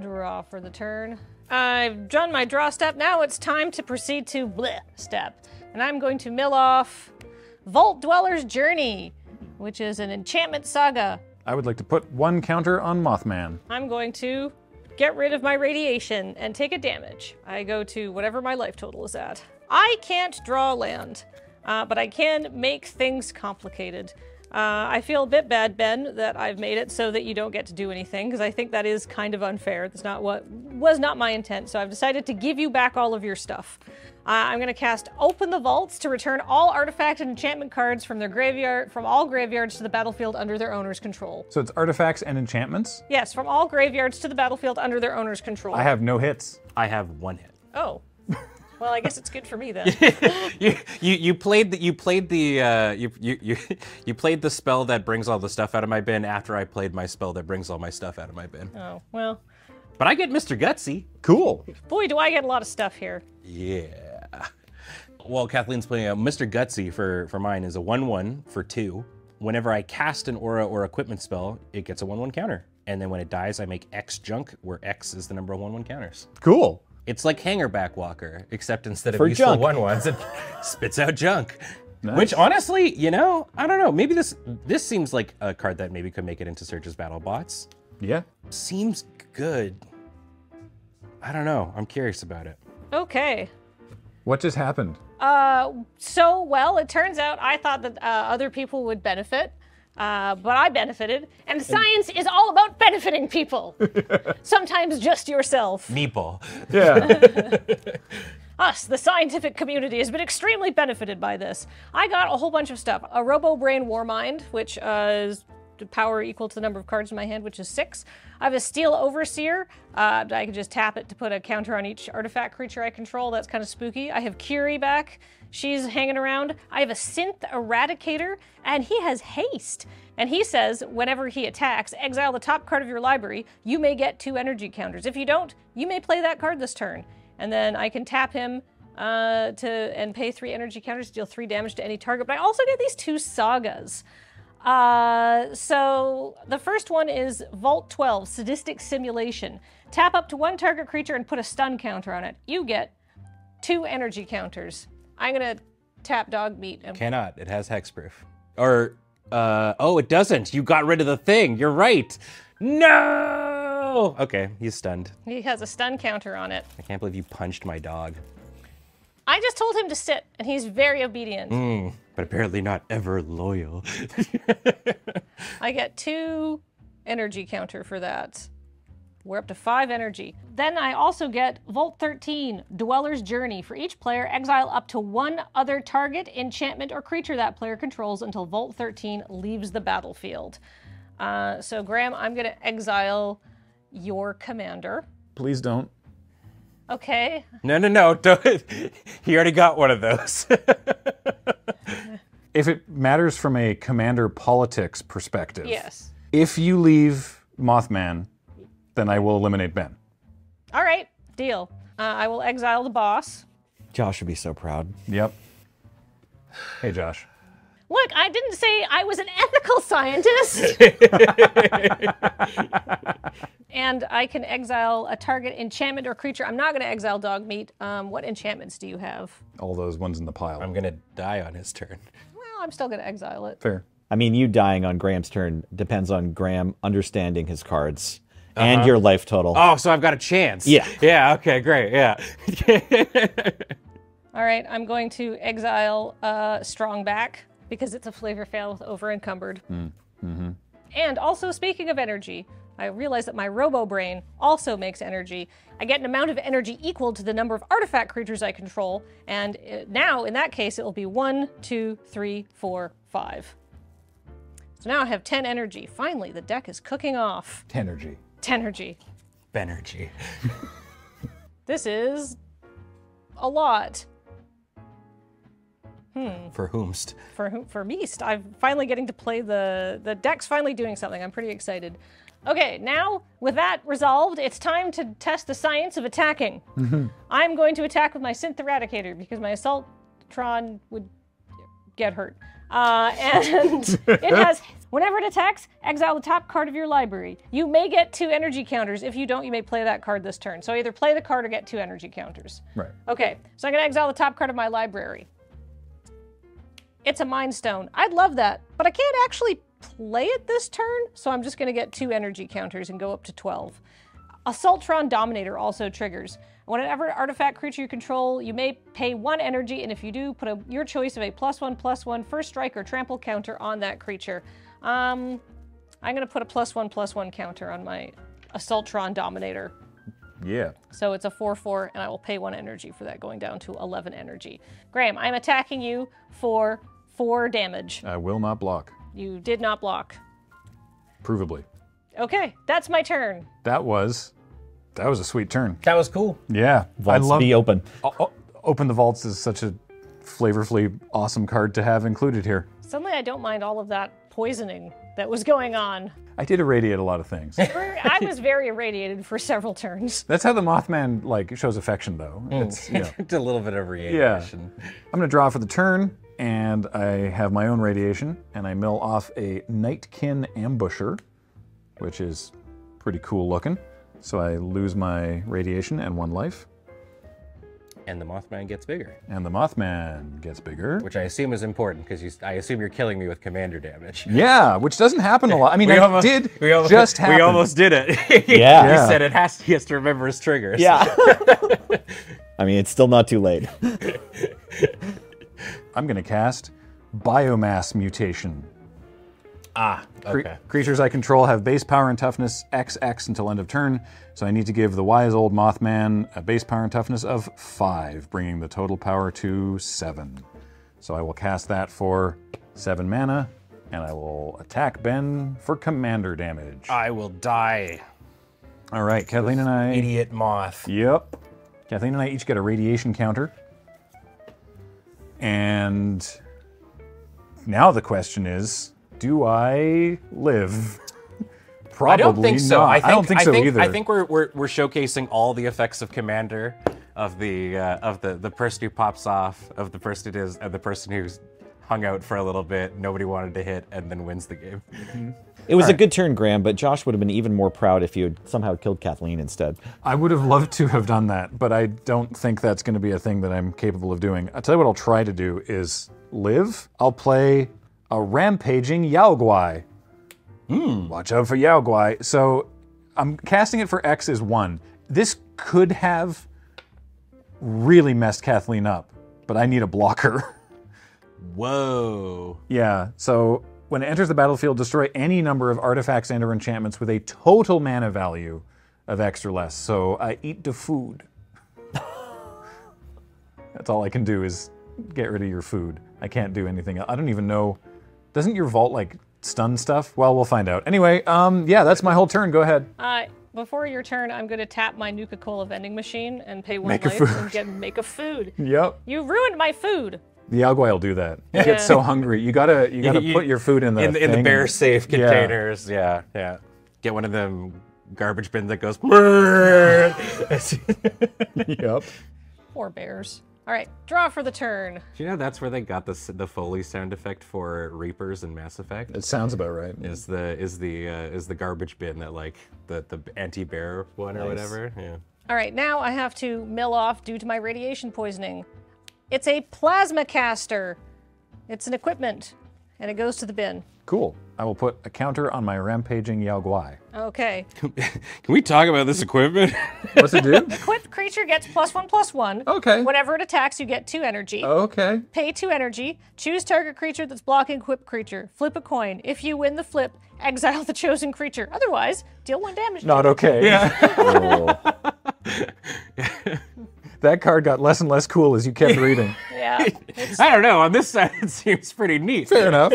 Draw for the turn. I've done my draw step. Now it's time to proceed to bleh step. And I'm going to mill off Vault Dweller's Journey, which is an enchantment saga. I would like to put 1 counter on Mothman. I'm going to get rid of my radiation and take a damage. I go to whatever my life total is at. I can't draw land, but I can make things complicated. I feel a bit bad, Ben, that I've made it so that you don't get to do anything, because I think that is kind of unfair. That's not what was not my intent, so I've decided to give you back all of your stuff. I'm going to cast Open the Vaults to return all artifact and enchantment cards from their graveyard, from all graveyards to the battlefield under their owner's control. So it's artifacts and enchantments? Yes, from all graveyards to the battlefield under their owner's control. I have no hits. I have 1 hit. Oh. Well, I guess it's good for me then. You played the spell that brings all the stuff out of my bin after I played my spell that brings all my stuff out of my bin. Oh, well. But I get Mr. Gutsy. Cool. Boy, do I get a lot of stuff here. Yeah. Well, Kathleen's playing Mr. Gutsy for mine is a 1/1 for 2. Whenever I cast an aura or equipment spell, it gets a 1/1 counter. And then when it dies, I make X junk, where X is the number of 1/1 counters. Cool. It's like Hangerback Walker, except instead of For useful junk. 1/1s, it spits out junk. Nice. Which honestly, you know, I don't know. Maybe this seems like a card that maybe could make it into Surge's Battle Bots. Yeah. Seems good. I don't know. I'm curious about it. Okay. What just happened? So, well, it turns out I thought that other people would benefit, but I benefited. And science is all about benefiting people. Sometimes just yourself. Meeple. Yeah. Us, the scientific community, has been extremely benefited by this. I got a whole bunch of stuff. A Robo-Brain Warmind, which is power equal to the number of cards in my hand, which is 6. I have a Steel Overseer. I can just tap it to put a counter on each artifact creature I control. That's kind of spooky. I have Curie back. She's hanging around. I have a Synth Eradicator, and he has haste. And he says, whenever he attacks, exile the top card of your library. You may get 2 energy counters. If you don't, you may play that card this turn. And then I can tap him and pay 3 energy counters to deal 3 damage to any target. But I also get these 2 sagas. So the first one is Vault 12, Sadistic Simulation. Tap up to 1 target creature and put a stun counter on it. You get 2 energy counters. I'm gonna tap Dog Meat. And Cannot. It has hexproof. Or, oh, it doesn't. You got rid of the thing. You're right. No! Okay, he's stunned. he has a stun counter on it. I can't believe you punched my dog. I just told him to sit, and he's very obedient. But apparently not ever loyal. I get 2 energy counter for that. We're up to 5 energy. Then I also get Vault 13, Dweller's Journey. For each player, exile up to 1 other target, enchantment, or creature that player controls until Vault 13 leaves the battlefield. So Graham, I'm gonna exile your commander. Please don't. Okay. No. Don't. He already got one of those. If it matters from a commander politics perspective, Yes. if you leave Mothman, then I will eliminate Ben. All right, deal. I will exile the boss. Josh would be so proud. Yep. Hey, Josh. Look, I didn't say I was an ethical scientist. And I can exile a target enchantment or creature. I'm not going to exile Dog Meat. What enchantments do you have? All those ones in the pile. I'm gonna die on his turn. Well, I'm still going to exile it. Fair. I mean, you dying on Graham's turn depends on Graham understanding his cards and your life total. Oh, so I've got a chance. Yeah. Yeah, okay, great, yeah. All right, I'm going to exile Strongback because it's a flavor fail with over encumbered. And also, speaking of energy, I realize that my Robo Brain also makes energy. I get an amount of energy equal to the number of artifact creatures I control, and now, in that case, it will be 1, 2, 3, 4, 5. So now I have 10 energy. Finally, the deck is cooking off. Tenergy. Tenergy. Benergy. This is a lot. For whomst? For Meast. I'm finally getting to play the deck's finally doing something. I'm pretty excited. Okay, now with that resolved, it's time to test the science of attacking. I'm going to attack with my Synth Eradicator because my Assaultron would get hurt. And it has, whenever it attacks, exile the top card of your library. You may get 2 energy counters. If you don't, you may play that card this turn. So either play the card or get 2 energy counters. Right. Okay, so I'm going to exile the top card of my library. It's a Mind Stone. I'd love that, but I can't actually play it this turn, so I'm just going to get 2 energy counters and go up to 12. Assaultron Dominator also triggers. Whenever artifact creature you control, you may pay 1 energy, and if you do, put your choice of a +1/+1 first strike or trample counter on that creature. I'm going to put a +1/+1 counter on my Assaultron Dominator. Yeah. So it's a 4/4, and I will pay 1 energy for that, going down to 11 energy. Graham, I'm attacking you for 4 damage. I will not block. You did not block. Provably. Okay, that's my turn. That was a sweet turn. That was cool. Yeah. Vaults be open. Open the Vaults is such a flavorfully awesome card to have included here. Suddenly I don't mind all of that poisoning that was going on. I did irradiate a lot of things. I was very irradiated for several turns. That's how the Mothman like shows affection, though. It's, you know. A little bit of radiation. I'm gonna draw for the turn, and I have my own radiation, and I mill off a Nightkin Ambusher, which is pretty cool looking. So I lose my radiation and 1 life. And the Mothman gets bigger. And the Mothman gets bigger. Which I assume is important, because I assume you're killing me with commander damage. Yeah, which doesn't happen a lot. I mean, We it almost just happen. We almost did it. Yeah. He said he has to remember his triggers. Yeah. I mean, it's still not too late. I'm going to cast Biomass Mutation. Ah, okay. Creatures I control have base power and toughness XX until end of turn, so I need to give the wise old Mothman a base power and toughness of 5, bringing the total power to 7. So I will cast that for 7 mana, and I will attack Ben for commander damage. I will die. All right, Kathleen and I... Idiot moth. Yep. Kathleen and I each get a radiation counter. And now the question is, do I live? Probably I don't think so. not. I don't think so either. I think we're showcasing all the effects of Commander, of the person who pops off, of the person who's hung out for a little bit, nobody wanted to hit, and then wins the game. It was a good turn, Graham, but Josh would have been even more proud if you had somehow killed Kathleen instead. I would have loved to have done that, but I don't think that's going to be a thing that I'm capable of doing. I'll tell you what I'll try to do is live. I'll play a rampaging Yao Guai. Watch out for Yao Guai. So I'm casting it for X is 1. This could have really messed Kathleen up, but I need a blocker. Whoa. Yeah, so when it enters the battlefield, destroy any number of artifacts and or enchantments with a total mana value of X or less. So I eat the food. That's all I can do is get rid of your food. I can't do anything else. I don't even know. Doesn't your vault like stun stuff? Well, we'll find out. Anyway, yeah, that's my whole turn. Go ahead. Before your turn, I'm going to tap my Nuka-Cola vending machine and pay 1 Make a life food. and make a food. Yep. You ruined my food. The Yao Guai will do that. You get so hungry. You gotta put your food in the in the bear safe Yeah. containers. Yeah, yeah. Get one of them garbage bins that goes. Yep. Poor bears. All right, draw for the turn. Do you know that's where they got the Foley sound effect for Reapers and Mass Effect? It sounds about right. Is the garbage bin that like the anti-bear one or whatever? Yeah. All right, now I have to mill off due to my radiation poisoning. It's a plasma caster. It's an equipment. and it goes to the bin. Cool. I will put a counter on my rampaging Yao Guai. Okay. Can we talk about this equipment? What's it do? Equipped creature gets +1/+1. Okay. Whenever it attacks, you get 2 energy. Okay. Pay 2 energy. Choose target creature that's blocking equipped creature. Flip a coin. If you win the flip, exile the chosen creature. Otherwise, deal 1 damage. Not okay. Yeah. Oh. That card got less and less cool as you kept reading. Yeah. I don't know. On this side, it seems pretty neat. Fair enough.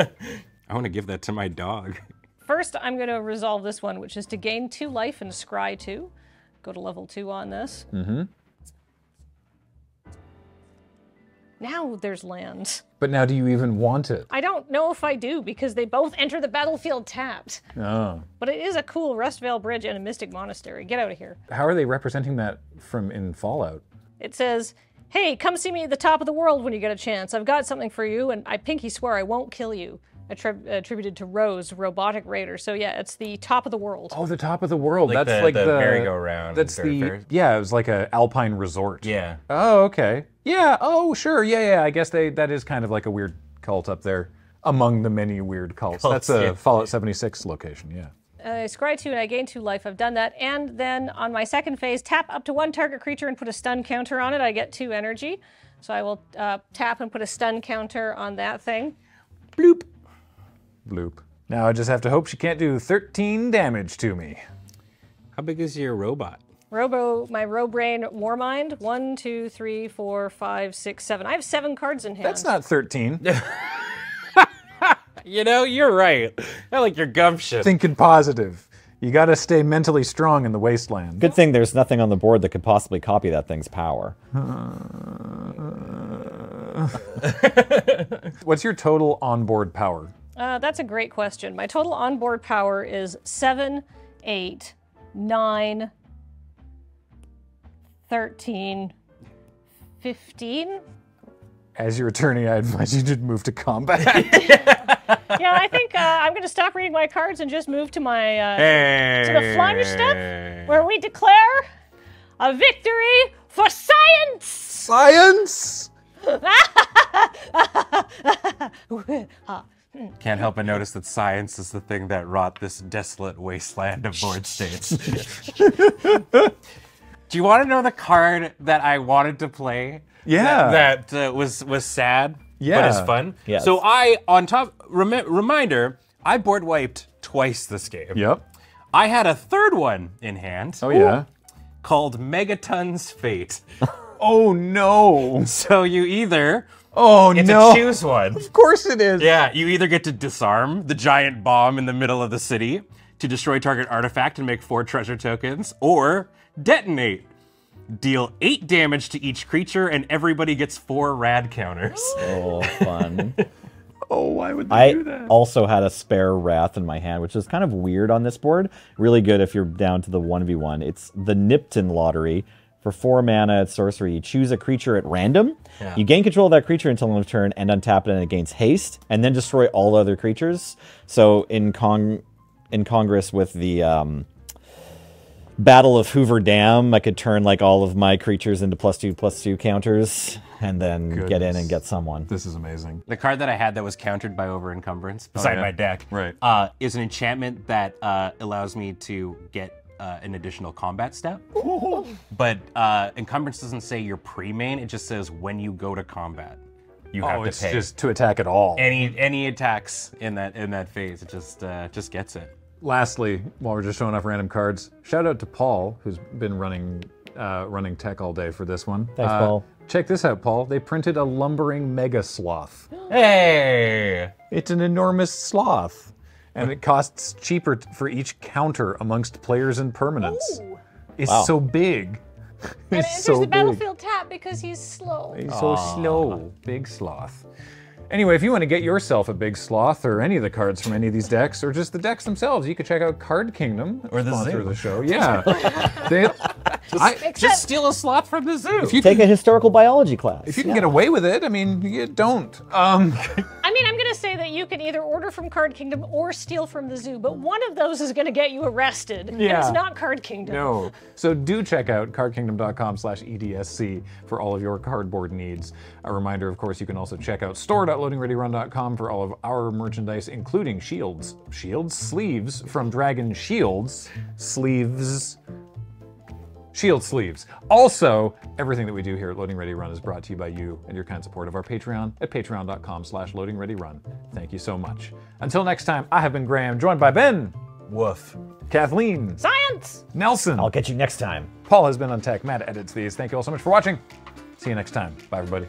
I want to give that to my dog. First, I'm going to resolve this one, which is to gain 2 life and scry 2. Go to level 2 on this. Mm-hmm. Now there's land. But now do you even want it? I don't know if I do, because they both enter the battlefield tapped. Oh. But it is a cool Rustvale Bridge and a Mystic Monastery. Get out of here. How are they representing that from in Fallout? It says, hey, come see me at the top of the world when you get a chance. I've got something for you, and I pinky swear I won't kill you. Attributed to Rose, robotic raider. So yeah, it's the top of the world. Oh, the top of the world. Like That's the- like the the merry-go-round That's fair. yeah. It was like a alpine resort. Yeah. Oh, okay. Yeah. Oh, sure. Yeah. I guess that is kind of like a weird cult up there among the many weird cults. That's a yeah. Fallout 76 location. Yeah. I scry 2 and I gain 2 life. I've done that. And then on my second phase, tap up to 1 target creature and put a stun counter on it. I get 2 energy. So I will tap and put a stun counter on that thing. Bloop. Bloop. Now I just have to hope she can't do 13 damage to me. How big is your robot? My Robrain Warmind. 1, 2, 3, 4, 5, 6, 7. I have 7 cards in hand. That's not 13. You know, you're right. I like your gumption. Thinking positive. You gotta stay mentally strong in the wasteland. Good thing there's nothing on the board that could possibly copy that thing's power. What's your total onboard power? That's a great question. My total onboard power is 7, 8, 9, 13, 15. As your attorney, I advise you to move to combat. Yeah, I think I'm going to stop reading my cards and just move to my to the plunge step, where we declare a victory for science. Science! Can't help but notice that science is the thing that wrought this desolate wasteland of board states. Do you want to know the card that I wanted to play? Yeah. That was sad, Yeah. but is fun. Yes. So reminder, I board wiped twice this game. Yep. I had a third one in hand. Oh, yeah. Called Megaton's Fate. Oh, no. So you either Oh, get no. to choose one. Of course it is. Yeah, you either get to disarm the giant bomb in the middle of the city to destroy target artifact and make 4 treasure tokens, or detonate. Deal 8 damage to each creature and everybody gets 4 rad counters. Oh, fun. Oh, why would they do I that? also had a spare Wrath in my hand, which is kind of weird on this board. Really good if you're down to the 1v1. It's the Nipton Lottery. For 4 mana at sorcery, you choose a creature at random. Yeah. You gain control of that creature until end of turn and untap it and it gains haste, and then destroy all other creatures. So in Congress with the Battle of Hoover Dam, I could turn like all of my creatures into +2/+2 counters, and then get in and get someone. This is amazing. The card that I had that was countered by over-encumbrance beside yeah. my deck Right. is an enchantment that allows me to get an additional combat step. But encumbrance doesn't say you're pre-main, it just says when you go to combat, you have Oh, to it's pay. just to attack at all. Any attacks in that phase, it just gets it. Lastly, while we're just showing off random cards, shout out to Paul, who's been running tech all day for this one. Thanks, Paul. Check this out, Paul. They printed a lumbering mega sloth. Hey! It's an enormous sloth, and it costs cheaper for each counter amongst players and permanents. Ooh. It's Wow. so big. And it It's enters so the big. battlefield tap because he's slow. He's so slow. Big sloth. Anyway, if you want to get yourself a big sloth or any of the cards from any of these decks, or just the decks themselves, you can check out Card Kingdom, Or the sponsor zoo. of the show. Yeah. Just steal a slot from the zoo. If you Take a historical biology class. If you can get away with it, I mean, you don't. I mean, I'm going to say that you can either order from Card Kingdom or steal from the zoo, but one of those is going to get you arrested. And Yeah. it's not Card Kingdom. No. So do check out cardkingdom.com/EDSC for all of your cardboard needs. A reminder, of course, you can also check out store.loadingreadyrun.com for all of our merchandise, including shields, sleeves from Dragon Shields, Shield sleeves. Also, everything that we do here at Loading Ready Run is brought to you by you and your kind support of our Patreon at patreon.com/loadingreadyrun. Thank you so much. Until next time, I have been Graham, joined by Ben. Woof. Kathleen. Science! Nelson. I'll get you next time. Paul has been on tech. Matt edits these. Thank you all so much for watching. See you next time. Bye, everybody.